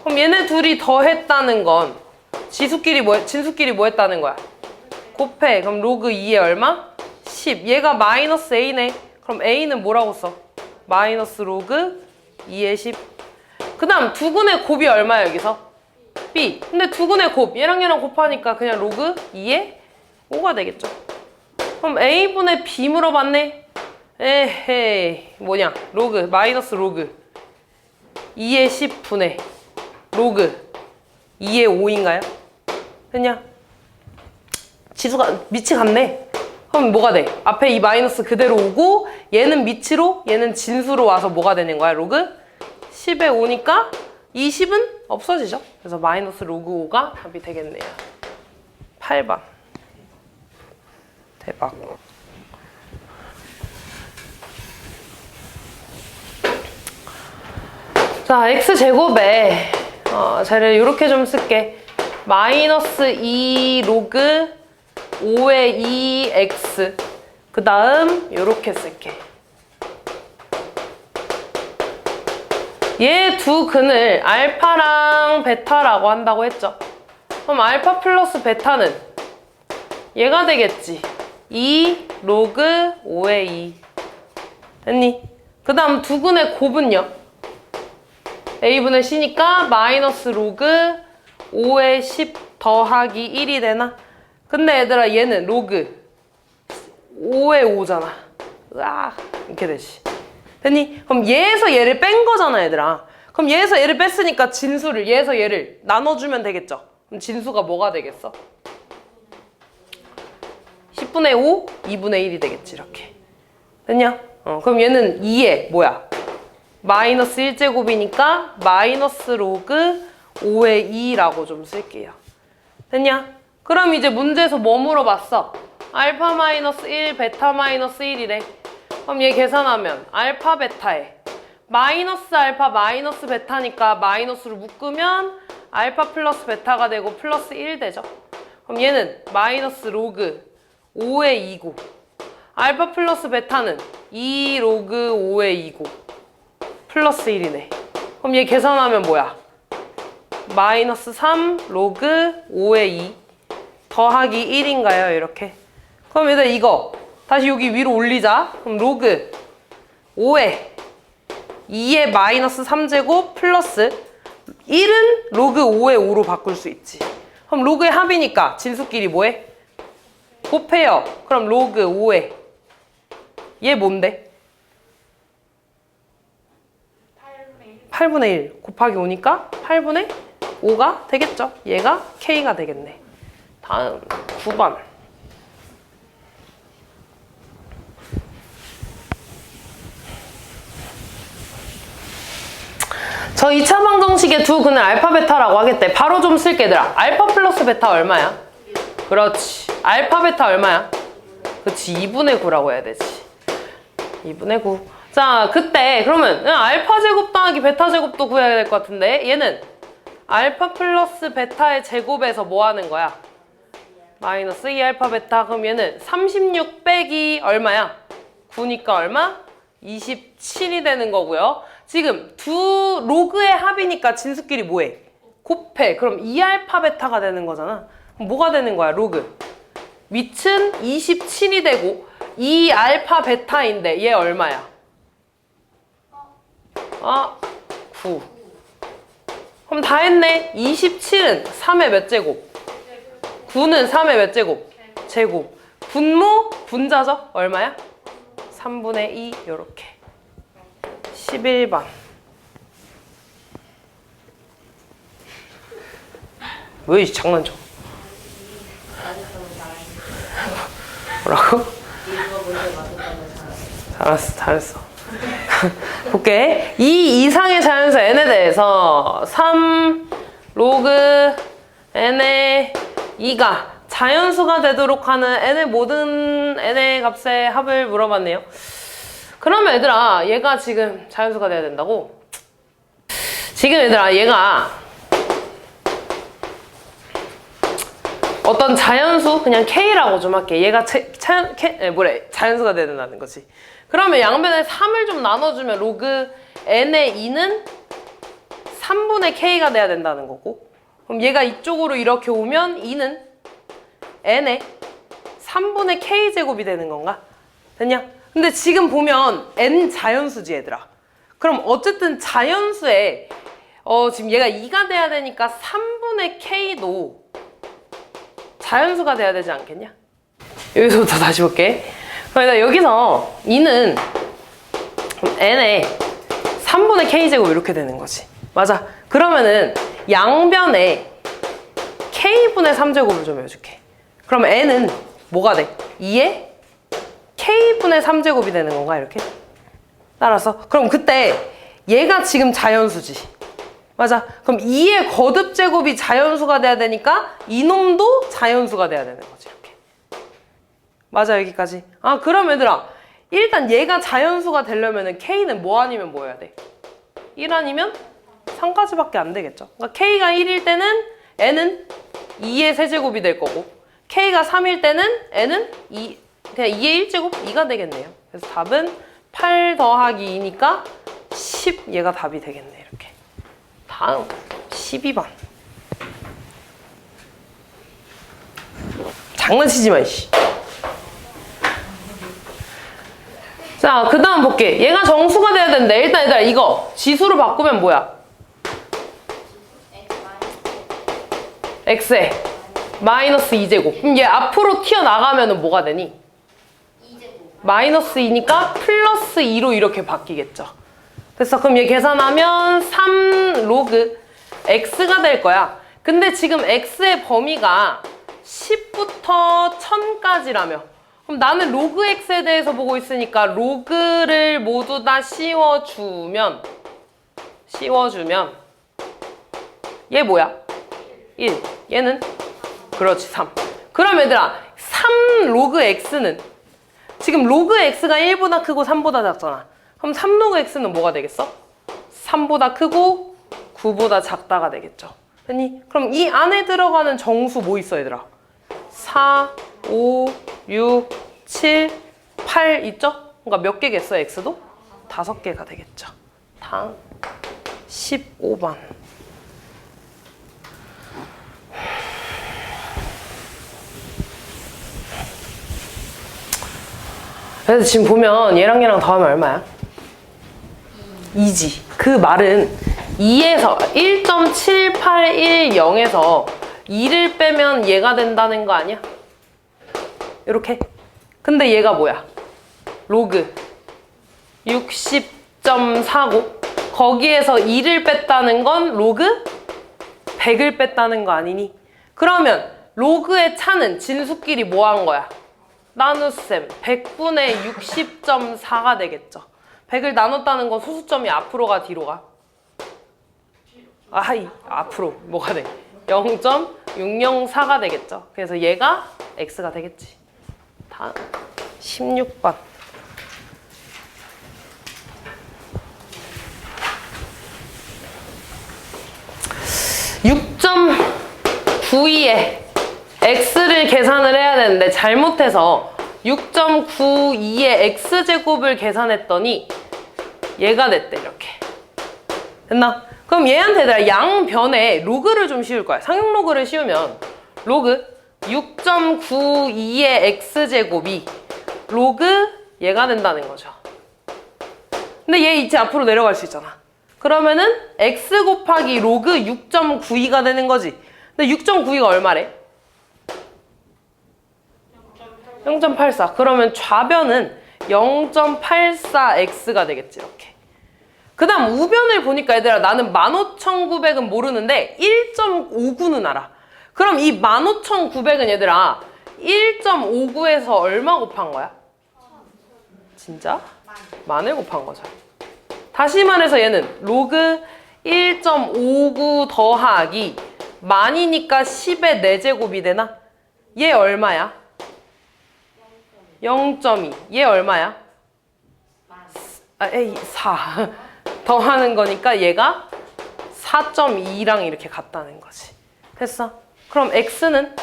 A: 그럼 얘네 둘이 더했다는 건 진수끼리 뭐 했다는 거야? 곱해. 그럼 로그 2에 얼마? 10. 얘가 마이너스 a네. 그럼 a는 뭐라고 써? 마이너스 로그 2에 10. 그 다음 두 근의 곱이 얼마야 여기서? b. 근데 두 근의 곱 얘랑 얘랑 곱하니까 그냥 로그 2에 5가 되겠죠. 그럼 a분의 b 물어봤네. 에헤이 뭐냐 로그 마이너스 로그 2의 10분의 로그 2의 5인가요? 됐냐? 지수가 밑이 같네. 그럼 뭐가 돼? 앞에 이 마이너스 그대로 오고 얘는 밑으로 얘는 진수로 와서 뭐가 되는 거야? 로그 10에 5니까 이 10은 없어지죠. 그래서 마이너스 로그 5가 답이 되겠네요. 8번. 대박. 자, x제곱에 쟤를 이렇게 좀 쓸게. 마이너스 2 로그 5의 2x 그 다음 이렇게 쓸게. 얘 두 근을 알파랑 베타라고 한다고 했죠. 그럼 알파 플러스 베타는 얘가 되겠지. 2 로그 5의 2 됐니? 그 다음 두 근의 곱은요. a분의 c니까 마이너스 로그 5의 10 더하기 1이 되나? 근데 얘들아 얘는 로그 5의 5잖아. 으악 이렇게 되지. 됐니? 그럼 얘에서 얘를 뺀 거잖아 얘들아. 그럼 얘에서 얘를 뺐으니까 진수를 얘에서 얘를 나눠주면 되겠죠. 그럼 진수가 뭐가 되겠어? 10분의 5, 2분의 1이 되겠지 이렇게. 됐냐? 그럼 얘는 2에 뭐야? 마이너스 1제곱이니까 마이너스 로그 5의 2라고 좀 쓸게요. 됐냐? 그럼 이제 문제에서 뭐 물어봤어? 알파 마이너스 1, 베타 마이너스 1이래. 그럼 얘 계산하면 알파 베타에 마이너스 알파 마이너스 베타니까 마이너스로 묶으면 알파 플러스 베타가 되고 플러스 1 되죠. 그럼 얘는 마이너스 로그 5의 2고 알파 플러스 베타는 2 로그 5의 2고 플러스 1이네. 그럼 얘 계산하면 뭐야? 마이너스 3 로그 5의 2 더하기 1인가요? 이렇게. 그럼 얘들 이거 다시 여기 위로 올리자. 그럼 로그 5에 2의 마이너스 3제곱 플러스 1은 로그 5의 5로 바꿀 수 있지. 그럼 로그의 합이니까 진수끼리 뭐해? 곱해요. 그럼 로그 5에 얘 뭔데? 8분의 1 곱하기 5니까 8분의 5가 되겠죠. 얘가 K가 되겠네. 다음 9번. 저 2차 방정식의 두 근을 알파 베타라고 하겠대. 바로 좀 쓸게 얘들아. 알파 플러스 베타 얼마야? 그렇지. 알파 베타 얼마야? 그렇지. 2분의 9라고 해야 되지. 2분의 9. 자, 그때 그러면 알파 제곱 더하기 베타 제곱도 구해야 될 것 같은데 얘는 알파 플러스 베타의 제곱에서 뭐 하는 거야? 마이너스 2알파 베타. 그럼 얘는 36 빼기 얼마야? 9니까 얼마? 27이 되는 거고요. 지금 두 로그의 합이니까 진수끼리 뭐해? 곱해. 그럼 2알파 베타가 되는 거잖아. 그럼 뭐가 되는 거야? 로그. 밑은 27이 되고 2알파 베타인데 얘 얼마야? 9. 그럼 다 했네. 27은 3의 몇 제곱? 9는 3의 몇 제곱? 제곱. 분모? 분자죠? 얼마야? 3분의 2 요렇게 11번 왜 장난쳐? 뭐라고? 잘했어. 볼게. 이 이상의 자연수 n에 대해서 3 로그 n의 2가 자연수가 되도록 하는 n의 모든 n의 값의 합을 물어봤네요. 그러면 얘들아, 얘가 지금 자연수가 돼야 된다고? 지금 얘들아, 얘가 어떤 자연수, 그냥 K라고 좀 할게. 얘가 자연수가 돼야 된다는 거지. 그러면 양변에 3을 좀 나눠주면 로그 n의 2는 3분의 K가 돼야 된다는 거고, 그럼 얘가 이쪽으로 이렇게 오면 2는 n의 3분의 K제곱이 되는 건가? 됐냐? 근데 지금 보면 n 자연수지 얘들아. 그럼 어쨌든 자연수에 지금 얘가 2가 돼야 되니까 3분의 K도 자연수가 돼야 되지 않겠냐? 여기서부터 다시 볼게. 그러니까 여기서 2는 n의 3분의 K제곱 이렇게 되는 거지. 맞아. 그러면은 양변에 K분의 3제곱을 좀 해줄게. 그럼 n은 뭐가 돼? 2에 K분의 3제곱이 되는 건가? 이렇게? 따라서? 그럼 그때 얘가 지금 자연수지. 맞아. 그럼 2의 거듭제곱이 자연수가 돼야 되니까 이놈도 자연수가 돼야 되는 거지. 이렇게. 맞아, 여기까지. 아, 그럼 얘들아, 일단 얘가 자연수가 되려면 K는 뭐 아니면 뭐 해야 돼? 1 아니면 3까지밖에 안 되겠죠. 그러니까 K가 1일 때는 n은 2의 세제곱이 될 거고, K가 3일 때는 n은 그냥 2의 1제곱 2가 되겠네요. 그래서 답은 8 더하기 2니까 10 얘가 답이 되겠네. 이렇게. 다음 12번. 장난치지 마, 이씨. 자, 그 다음 볼게. 얘가 정수가 돼야 되는데, 일단 얘들아, 이거 지수로 바꾸면 뭐야? x에 마이너스 2제곱. 그럼 얘 앞으로 튀어나가면 뭐가 되니?
B: 2제곱.
A: 마이너스 2니까 플러스 2로 이렇게 바뀌겠죠. 됐어. 그럼 얘 계산하면 3 로그 x가 될 거야. 근데 지금 x의 범위가 10부터 1000까지라며. 그럼 나는 로그 x에 대해서 보고 있으니까 로그를 모두 다 씌워주면 얘 뭐야? 1. 얘는? 그렇지, 3. 그럼 얘들아, 3 로그 x는 지금 로그 x가 1보다 크고 3보다 작잖아. 그럼 3 로그 x는 뭐가 되겠어? 3보다 크고 9보다 작다가 되겠죠. 됐니? 그럼 이 안에 들어가는 정수 뭐 있어, 얘들아? 4, 5, 6, 7, 8 있죠? 그러니까 몇 개겠어, x도? 5개가 되겠죠. 다음 15번. 그래서 지금 보면 얘랑 더하면 얼마야? 2지. 그 말은 2에서 1.7810에서 2를 빼면 얘가 된다는 거 아니야? 이렇게. 근데 얘가 뭐야? 로그 60.49. 거기에서 2를 뺐다는 건 로그 100을 뺐다는 거 아니니? 그러면 로그의 차는 진수끼리 뭐 한 거야? 나눗셈 100분의 60.4가 되겠죠. 100을 나눴다는 건 소수점이 앞으로 가 뒤로 가? 아이, 앞으로 뭐가 돼? 0.604가 되겠죠. 그래서 얘가 x가 되겠지. 다음 16번. (6.92에) x를 계산을 해야 되는데 잘못해서 6.92의 x제곱을 계산했더니 얘가 됐대. 이렇게 됐나? 그럼 얘한테 얘들아 양변에 로그를 좀 씌울 거야. 상용 로그를 씌우면 로그 6.92의 x제곱이 로그 얘가 된다는 거죠. 근데 얘 이제 앞으로 내려갈 수 있잖아. 그러면은 x 곱하기 로그 6.92가 되는 거지. 근데 6.92가 얼마래? 0.84. 그러면 좌변은 0.84x가 되겠지, 이렇게. 그 다음 우변을 보니까 얘들아, 나는 15,900은 모르는데 1.59는 알아. 그럼 이 15,900은 얘들아 1.59에서 얼마 곱한 거야? 진짜? 만을 곱한 거죠. 다시 말해서 얘는 로그 1.59 더하기 만이니까 10의 4제곱이 되나? 얘 얼마야? 0.2. 얘 얼마야? 4. 더하는 거니까 얘가 4.2랑 이렇게 같다는 거지. 됐어? 그럼 x는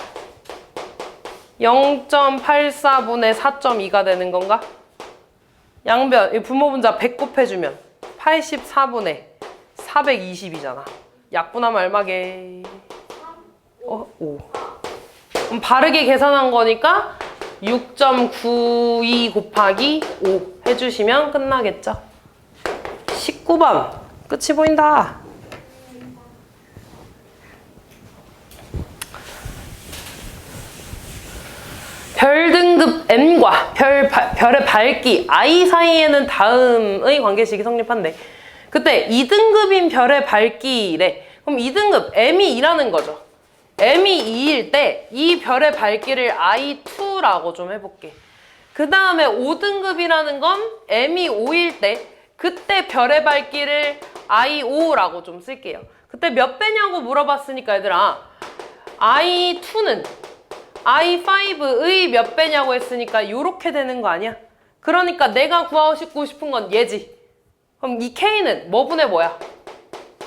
A: 0.84분의 4.2가 되는 건가? 양변, 이 분모분자 100 곱해주면 84분의 420이잖아. 약분하면 얼마게? 5. 그럼 바르게 계산한 거니까 6.92 곱하기 5 해주시면 끝나겠죠? 19번 끝이 보인다. 별 등급 M과 별의 밝기 I 사이에는 다음의 관계식이 성립한대. 그때 2등급인 별의 밝기래. 그럼 2등급 M이 2라는 거죠. M이 2일 때 이 별의 밝기를 I2라고 좀 해볼게. 그 다음에 5등급이라는 건 M이 5일 때 그때 별의 밝기를 I5라고 좀 쓸게요. 그때 몇 배냐고 물어봤으니까 얘들아, I2는 I5의 몇 배냐고 했으니까 이렇게 되는 거 아니야? 그러니까 내가 구하고 싶은 건 얘지. 그럼 이 K는 뭐 분의 뭐야?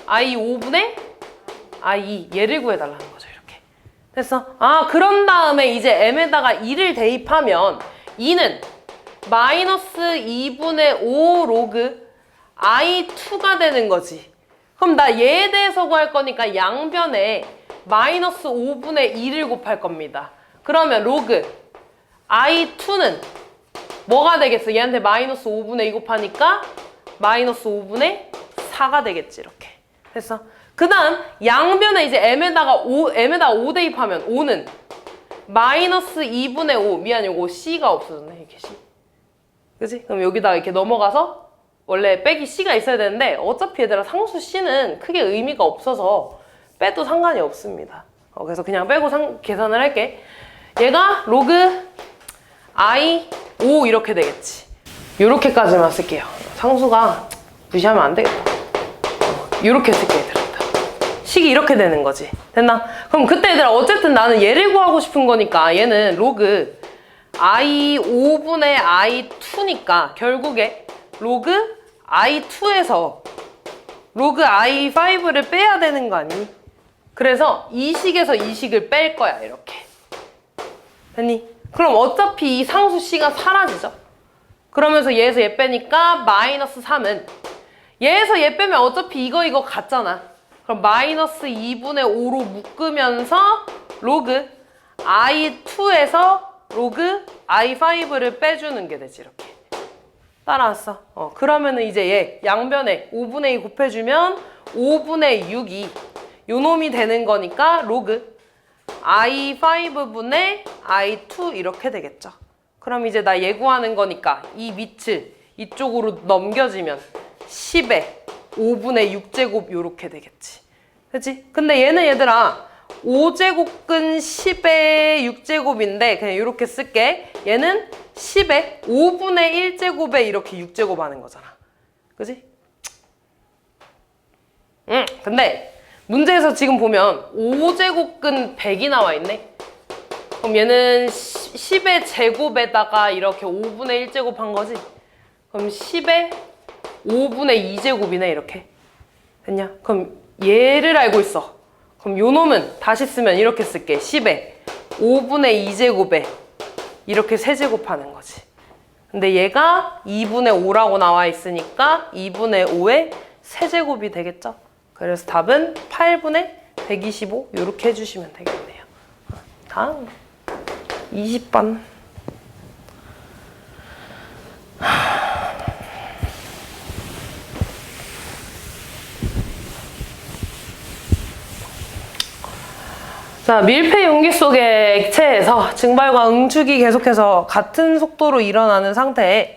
A: I5분의 I2. 얘를 구해달라는 거죠, 이렇게. 됐어? 아, 그런 다음에 이제 M에다가 2를 대입하면 2는 마이너스 2분의 5 로그 I2가 되는 거지. 그럼 나 얘에 대해서 구할 거니까 양변에 마이너스 5분의 2를 곱할 겁니다. 그러면 로그 I2는 뭐가 되겠어? 얘한테 마이너스 5분의 2 곱하니까 마이너스 5분의 4가 되겠지, 이렇게. 됐어? 그 다음 양변에 이제 M에다가 5 대입하면 5는 마이너스 2분의 5. 미안, 요거 C가 없어졌네, 이렇게 C. 그치? 그럼 여기다가 이렇게 넘어가서 원래 빼기 C가 있어야 되는데 어차피 얘들아 상수 C는 크게 의미가 없어서 빼도 상관이 없습니다. 그래서 그냥 빼고 계산을 할게. 얘가 로그 I5 이렇게 되겠지. 요렇게까지만 쓸게요. 상수가 무시하면 안 되겠다. 요렇게 쓸게, 얘들아. 식이 이렇게 되는 거지. 됐나? 그럼 그때 얘들아 어쨌든 나는 얘를 구하고 싶은 거니까 얘는 로그 I5분의 I2니까 결국에 로그 I2에서 로그 I5를 빼야 되는 거 아니니? 그래서 이 식에서 이 식을 뺄 거야, 이렇게. 됐니? 그럼 어차피 이 상수 C가 사라지죠? 그러면서 얘에서 얘 빼니까 마이너스 3은 얘에서 얘 빼면 어차피 이거 같잖아. 그럼 마이너스 2분의 5로 묶으면서 로그 I2에서 로그 I5를 빼주는 게 되지, 이렇게. 따라왔어. 그러면은 이제 얘 양변에 5분의 2 곱해주면 5분의 6이 요 놈이 되는 거니까 로그 I5분의 I2 이렇게 되겠죠. 그럼 이제 나 예구하는 거니까 이 밑을 이쪽으로 넘겨지면 10에 5분의 6제곱 요렇게 되겠지. 그치? 근데 얘는 얘들아 5제곱근 10의 6제곱인데 그냥 이렇게 쓸게. 얘는 10의 5분의 1제곱에 이렇게 6제곱 하는 거잖아. 그치? 근데 문제에서 지금 보면 5제곱근 100이 나와 있네. 그럼 얘는 10의 제곱에다가 이렇게 5분의 1제곱 한 거지? 그럼 10의 5분의 2제곱이네, 이렇게. 됐냐? 그럼 얘를 알고 있어. 그럼 요 놈은 다시 쓰면 이렇게 쓸게. 10의 5분의 2제곱에 이렇게 세제곱하는 거지. 근데 얘가 2분의 5라고 나와 있으니까 2분의 5의 세제곱이 되겠죠? 그래서 답은 8분의 125 이렇게 해주시면 되겠네요. 다음 20번. 자, 밀폐 용기 속의 액체에서 증발과 응축이 계속해서 같은 속도로 일어나는 상태에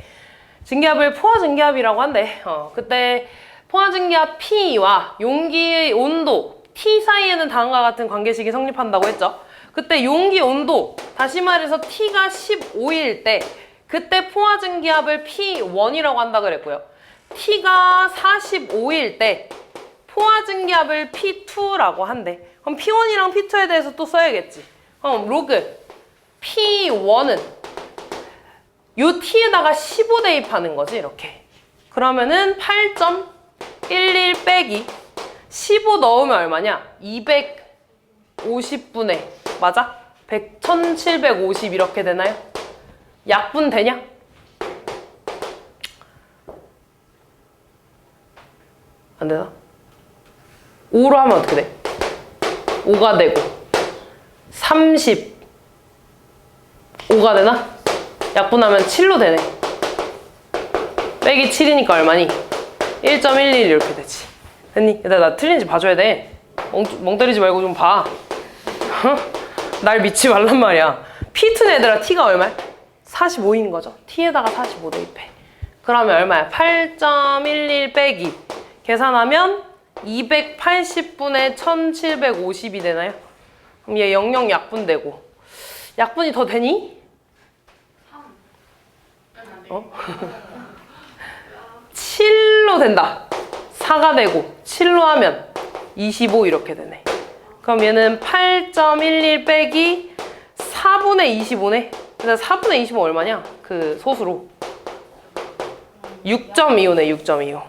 A: 증기압을 포화 증기압이라고 한대. 그때 포화 증기압 P와 용기의 온도 T 사이에는 다음과 같은 관계식이 성립한다고 했죠. 그때 용기 온도, 다시 말해서 T가 15일 때 그때 포화 증기압을 P1이라고 한다 그랬고요. T가 45일 때 포화 증기압을 P2라고 한대. 그럼 P1이랑 P2에 대해서 또 써야겠지. 그럼 로그 P1은 요 T에다가 15 대입하는 거지, 이렇게. 그러면은 8.11 빼기 15 넣으면 얼마냐? 250분의, 맞아? 1750 이렇게 되나요? 약분 되냐? 안 되나? 5로 하면 어떻게 돼? 5가 되고 30 5가 되나? 약분하면 7로 되네. 빼기 7이니까 얼마니? 1.11 이렇게 되지. 됐니? 얘들아, 나 틀린지 봐줘야 돼. 멍 때리지 말고 좀 봐. 날 믿지 말란 말이야. P2는 얘들아 T가 얼마야? 45인 거죠. T에다가 45 대입해. 그러면 얼마야? 8.11 빼기 계산하면 280분의 1750이 되나요? 그럼 얘 00 약분되고. 약분이 더 되니? 7로 된다. 4가 되고 7로 하면 25 이렇게 되네. 그럼 얘는 8.11 빼기 4분의 25네. 근데 4분의 25 얼마냐? 그 소수로 6.25네. 6.25.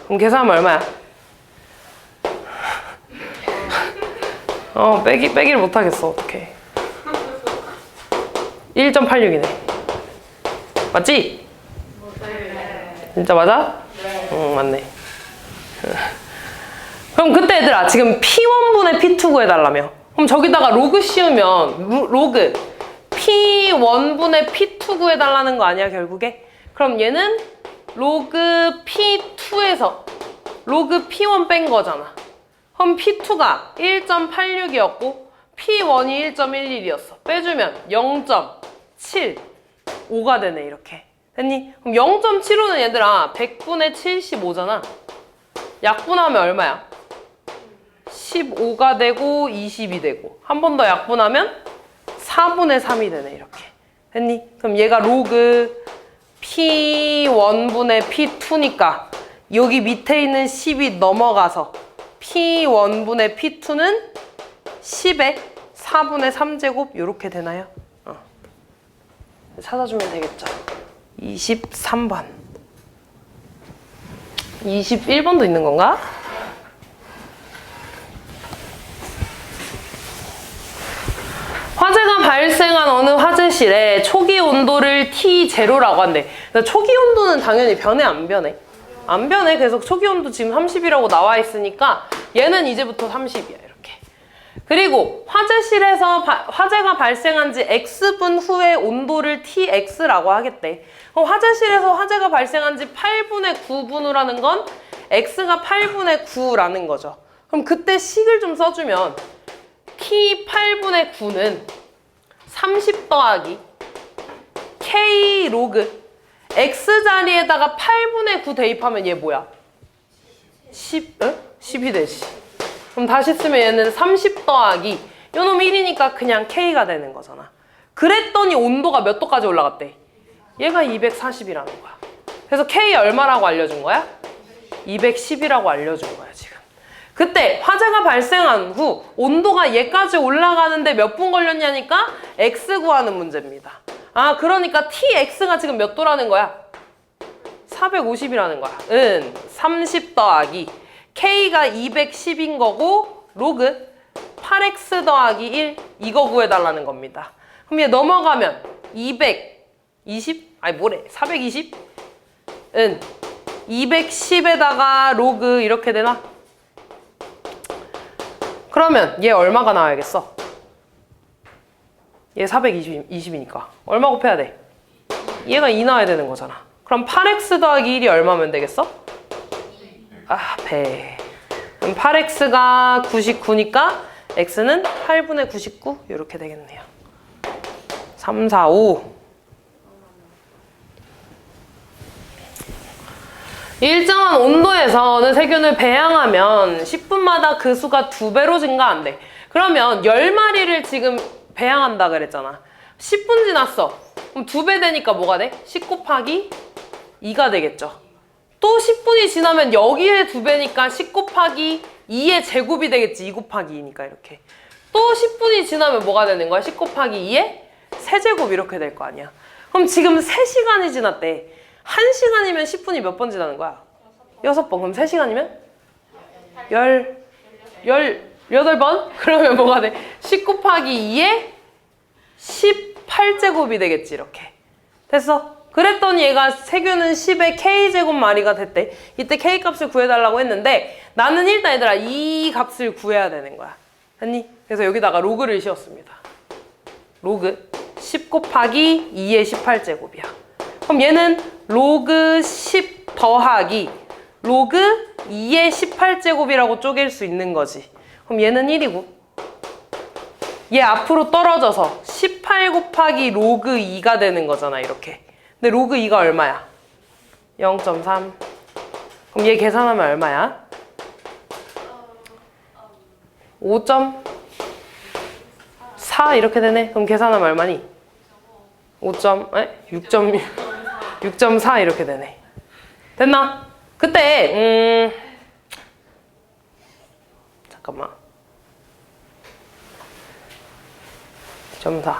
A: 그럼 계산하면 얼마야? 빼기를 못하겠어. 어떡해. 1.86이네. 맞지? 진짜 맞아? 응, 맞네. 그럼 그때 얘들아, 지금 P1분의 P2 구해달라며. 그럼 저기다가 로그 씌우면 로그 P1분의 P2 구해달라는 거 아니야, 결국에? 그럼 얘는 로그 P2에서 로그 P1 뺀 거잖아. 그럼 P2가 1.86이었고 P1이 1.11이었어. 빼주면 0.75가 되네, 이렇게. 됐니? 그럼 0.75는 얘들아 100분의 75잖아. 약분하면 얼마야? 15가 되고 20이 되고 한 번 더 약분하면 4분의 3이 되네, 이렇게. 됐니? 그럼 얘가 로그 P1분의 P2니까 여기 밑에 있는 10이 넘어가서 P1분의 P2는 10에 4분의 3제곱 이렇게 되나요? 찾아주면 되겠죠. 23번. 21번도 있는 건가? 화재가 발생한 어느 화재실에 초기 온도를 T0라고 한대. 초기 온도는 당연히 변해, 안 변해? 안 변해. 그래서 초기 온도 지금 30이라고 나와 있으니까 얘는 이제부터 30이야, 이렇게. 그리고 화재실에서 화재가 발생한 지 X분 후에 온도를 TX라고 하겠대. 화재실에서 화재가 발생한 지 8분의 9분후라는 건 X가 8분의 9라는 거죠. 그럼 그때 식을 좀 써주면 T 8분의 9는 30 더하기 K 로그 X 자리에다가 8분의 9 대입하면 얘 뭐야? 10, 10이 되지. 그럼 다시 쓰면 얘는 30 더하기 요놈 1이니까 그냥 K가 되는 거잖아. 그랬더니 온도가 몇 도까지 올라갔대? 얘가 240이라는 거야. 그래서 K 얼마라고 알려준 거야? 210이라고 알려준 거야, 지금. 그때 화재가 발생한 후 온도가 얘까지 올라가는데 몇 분 걸렸냐니까 X 구하는 문제입니다. 아, 그러니까 TX가 지금 몇 도라는 거야? 450이라는 거야. 30 더하기 K가 210인 거고 로그 8X 더하기 1 이거 구해달라는 겁니다. 그럼 얘 넘어가면 220? 아니 뭐래? 420? 210에다가 로그 이렇게 되나? 그러면 얘 얼마가 나와야겠어? 얘 420이니까 얼마 곱해야 돼? 얘가 2 나와야 되는 거잖아. 그럼 8x 더하기 1이 얼마면 되겠어? 100. 그럼 8x가 99니까 x는 8분의 99 이렇게 되겠네요. 3, 4, 5 일정한 온도에서 어느 세균을 배양하면 10분마다 그 수가 2배로 증가한대. 그러면 10마리를 지금 배양한다 그랬잖아. 10분 지났어. 그럼 2배 되니까 뭐가 돼? 10 곱하기 2가 되겠죠. 또 10분이 지나면 여기에 2배니까 10 곱하기 2의 제곱이 되겠지. 2 곱하기 2니까 이렇게. 또 10분이 지나면 뭐가 되는 거야? 10 곱하기 2의 세제곱 이렇게 될 거 아니야. 그럼 지금 3시간이 지났대. 1시간이면 10분이 몇 번 지나는 거야? 6번. 그럼 3시간이면? 18번? 그러면 뭐가 돼? 10 곱하기 2의 18제곱이 되겠지, 이렇게. 됐어? 그랬더니 얘가 세균은 10의 K제곱 마리가 됐대. 이때 K 값을 구해달라고 했는데 나는 일단 얘들아 이 값을 구해야 되는 거야. 됐니? 그래서 여기다가 로그를 씌웠습니다. 로그 10 곱하기 2의 18제곱이야. 그럼 얘는 로그 10 더하기 로그 2의 18제곱이라고 쪼갤 수 있는 거지. 그럼 얘는 1이고 얘 앞으로 떨어져서 18 곱하기 로그 2가 되는 거잖아, 이렇게. 근데 로그 2가 얼마야? 0.3. 그럼 얘 계산하면 얼마야? 5.4 이렇게 되네. 그럼 계산하면 얼마니? 6.4 이렇게 되네. 됐나? 그때 잠깐만. 6.4.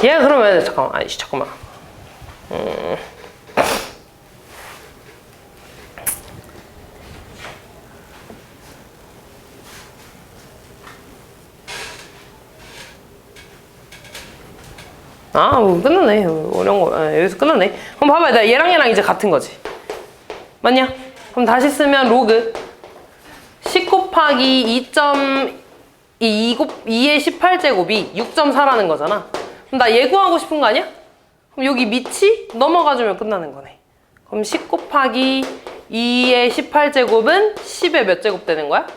A: 얘 그러면 잠깐만. 끝났네. 어려운 거. 여기서 끝났네. 그럼 봐봐. 나 얘랑 이제 같은 거지. 맞냐? 그럼 다시 쓰면 로그 10 곱하기 2의 18제곱이 6.4라는 거잖아. 그럼 나 얘 구하고 싶은 거 아니야? 그럼 여기 밑이 넘어가주면 끝나는 거네. 그럼 10 곱하기 2의 18제곱은 10의 몇 제곱 되는 거야?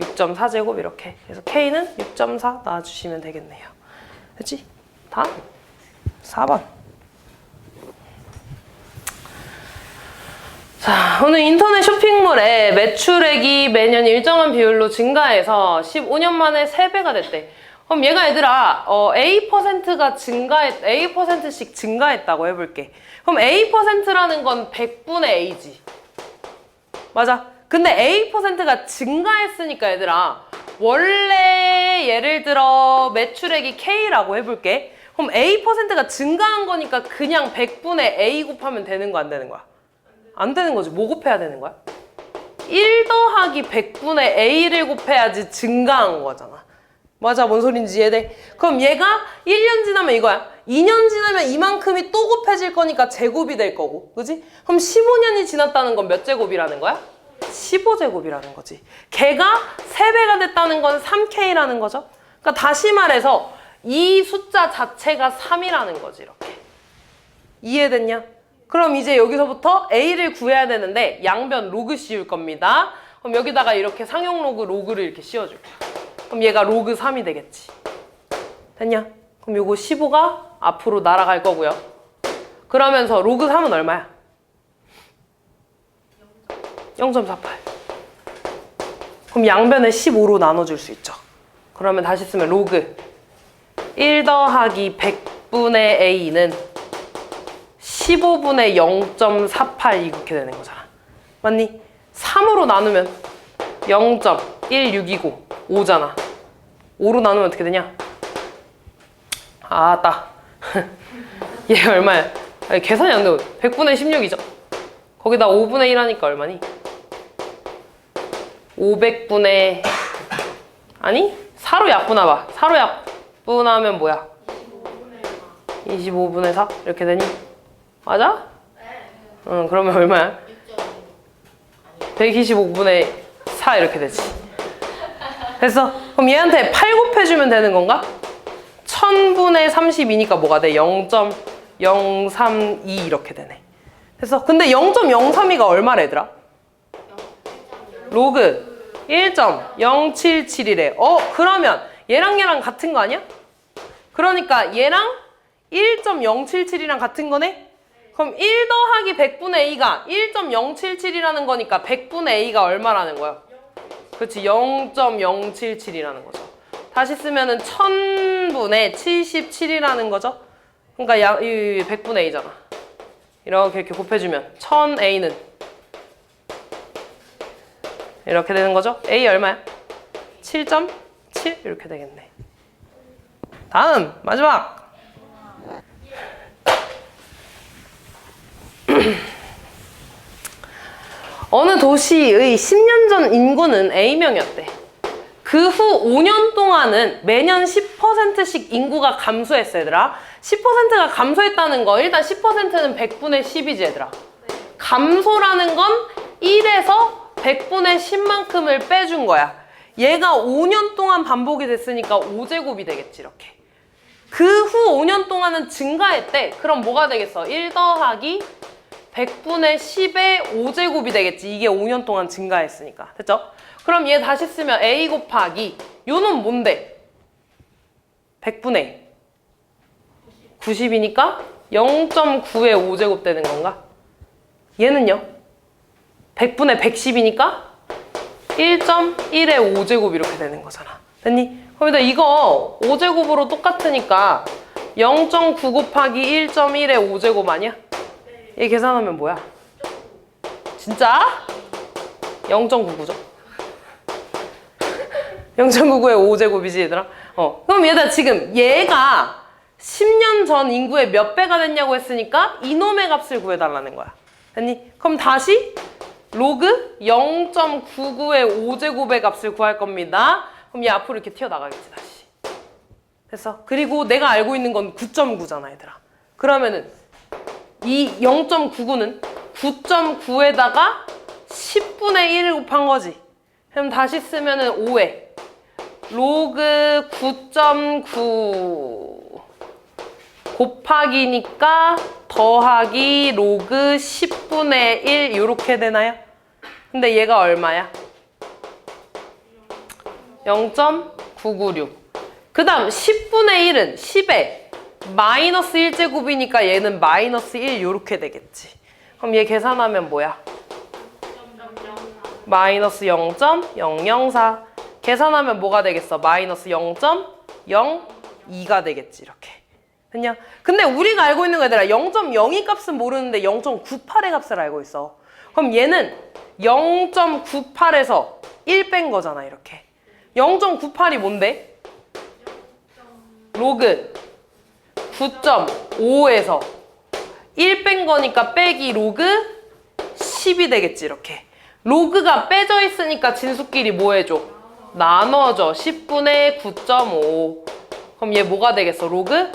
A: 6.4제곱 이렇게. 그래서 K는 6.4 놔주시면 되겠네요. 됐지? 다음 4번. 자, 오늘 인터넷 쇼핑몰에 매출액이 매년 일정한 비율로 증가해서 15년 만에 3배가 됐대. 그럼 얘가 얘들아 A%가 A%씩 증가했다고 해볼게. 그럼 A%라는 건 100분의 A지. 맞아. 근데 A%가 증가했으니까 얘들아 원래 예를 들어 매출액이 K라고 해볼게. 그럼 A%가 증가한 거니까 그냥 100분의 A 곱하면 되는 거 안 되는 거야? 안 되는 거지. 뭐 곱해야 되는 거야? 1 더하기 100분의 A를 곱해야지 증가한 거잖아. 맞아. 뭔 소린지 이해돼? 그럼 얘가 1년 지나면 이거야. 2년 지나면 이만큼이 또 곱해질 거니까 제곱이 될 거고. 그지? 그럼 15년이 지났다는 건 몇 제곱이라는 거야? 15제곱이라는 거지. 걔가 3배가 됐다는 건 3K라는 거죠. 그러니까 다시 말해서 이 숫자 자체가 3이라는 거지. 이렇게. 이해됐냐? 그럼 이제 여기서부터 A를 구해야 되는데 양변 로그 씌울 겁니다. 그럼 여기다가 이렇게 상용 로그를 이렇게 씌워줄게요. 그럼 얘가 로그 3이 되겠지. 됐냐? 그럼 요거 15가 앞으로 날아갈 거고요. 그러면서 로그 3은 얼마야? 0.48. 그럼 양변을 15로 나눠줄 수 있죠. 그러면 다시 쓰면 로그 1 더하기 100분의 A는 15분의 0.48 이렇게 되는 거잖아. 맞니? 3으로 나누면 0.1629 5잖아. 5로 나누면 어떻게 되냐? 딱. 얘 얼마야? 아니, 계산이 안 돼. 100분의 16이죠. 거기다 5분의 1 하니까 얼마니? 500분의 아니? 4로 약분해봐. 4로 약분하면 뭐야? 25분의 4 이렇게 되니? 맞아? 응, 그러면 얼마야? 125분의 4 이렇게 되지. 됐어? 그럼 얘한테 8 곱해주면 되는 건가? 1000분의 32니까 뭐가 돼? 0.032 이렇게 되네. 됐어? 근데 0.032가 얼마래 얘들아? 로그 1.077이래. 그러면 얘랑 같은 거 아니야? 그러니까 얘랑 1.077이랑 같은 거네? 그럼 1 더하기 100분의 A가 1.077이라는 거니까 100분의 A가 얼마라는 거야? 그렇지, 0.077이라는 거죠. 다시 쓰면은 1000분의 77이라는 거죠. 그러니까 이 100분의 A잖아. 이렇게 곱해주면 1000A는 이렇게 되는 거죠. A 얼마야? 7.7 이렇게 되겠네. 다음 마지막. 어느 도시의 10년 전 인구는 A명이었대. 그 후 5년 동안은 매년 10%씩 인구가 감소했어, 얘들아. 10%가 감소했다는 거, 일단 10%는 100분의 10이지, 얘들아. 감소라는 건 1에서 100분의 10만큼을 빼준 거야. 얘가 5년 동안 반복이 됐으니까 5제곱이 되겠지, 이렇게. 그 후 5년 동안은 증가했대. 그럼 뭐가 되겠어? 1 더하기 100분의 10의 5제곱이 되겠지. 이게 5년 동안 증가했으니까. 됐죠? 그럼 얘 다시 쓰면 A 곱하기 요는 뭔데? 100분의 90이니까 0.9의 5제곱 되는 건가? 얘는요? 100분의 110이니까 1.1의 5제곱 이렇게 되는 거잖아. 됐니? 그럼 일단 이거 5제곱으로 똑같으니까 0.9 곱하기 1.1의 5제곱 아니야? 얘 계산하면 뭐야? 진짜? 0.99죠? 0.99의 5제곱이지, 얘들아? 그럼 얘들아, 지금 얘가 10년 전 인구의 몇 배가 됐냐고 했으니까 이놈의 값을 구해달라는 거야. 됐니? 그럼 다시 로그 0.99의 5제곱의 값을 구할 겁니다. 그럼 얘 앞으로 이렇게 튀어나가겠지, 다시. 됐어? 그리고 내가 알고 있는 건 9.9잖아, 얘들아. 그러면은 이 0.99는 9.9에다가 10분의 1을 곱한 거지. 그럼 다시 쓰면은 5에 로그 9.9 곱하기니까 더하기 로그 10분의 1 이렇게 되나요? 근데 얘가 얼마야? 0.996. 그 다음 10분의 1은 10에 마이너스 1제곱이니까 얘는 마이너스 1 이렇게 되겠지. 그럼 얘 계산하면 뭐야? 마이너스 0.004. 계산하면 뭐가 되겠어? 마이너스 0.02가 되겠지, 이렇게. 됐냐? 근데 우리가 알고 있는 거 얘들아, 0.02 값은 모르는데 0.98의 값을 알고 있어. 그럼 얘는 0.98에서 1 뺀 거잖아, 이렇게. 0.98이 뭔데? 로그 9.5에서 1 뺀 거니까 빼기 로그 10이 되겠지, 이렇게. 로그가 빼져 있으니까 진수끼리 뭐 해줘? 나눠줘. 10분의 9.5. 그럼 얘 뭐가 되겠어? 로그?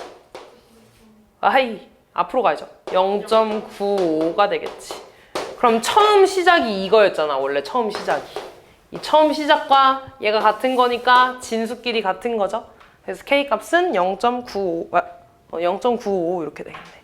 A: 아이, 앞으로 가야죠. 0.95가 되겠지. 그럼 처음 시작이 이거였잖아, 원래 처음 시작이. 이 처음 시작과 얘가 같은 거니까 진수끼리 같은 거죠. 그래서 K 값은 0.95 이렇게 되겠네.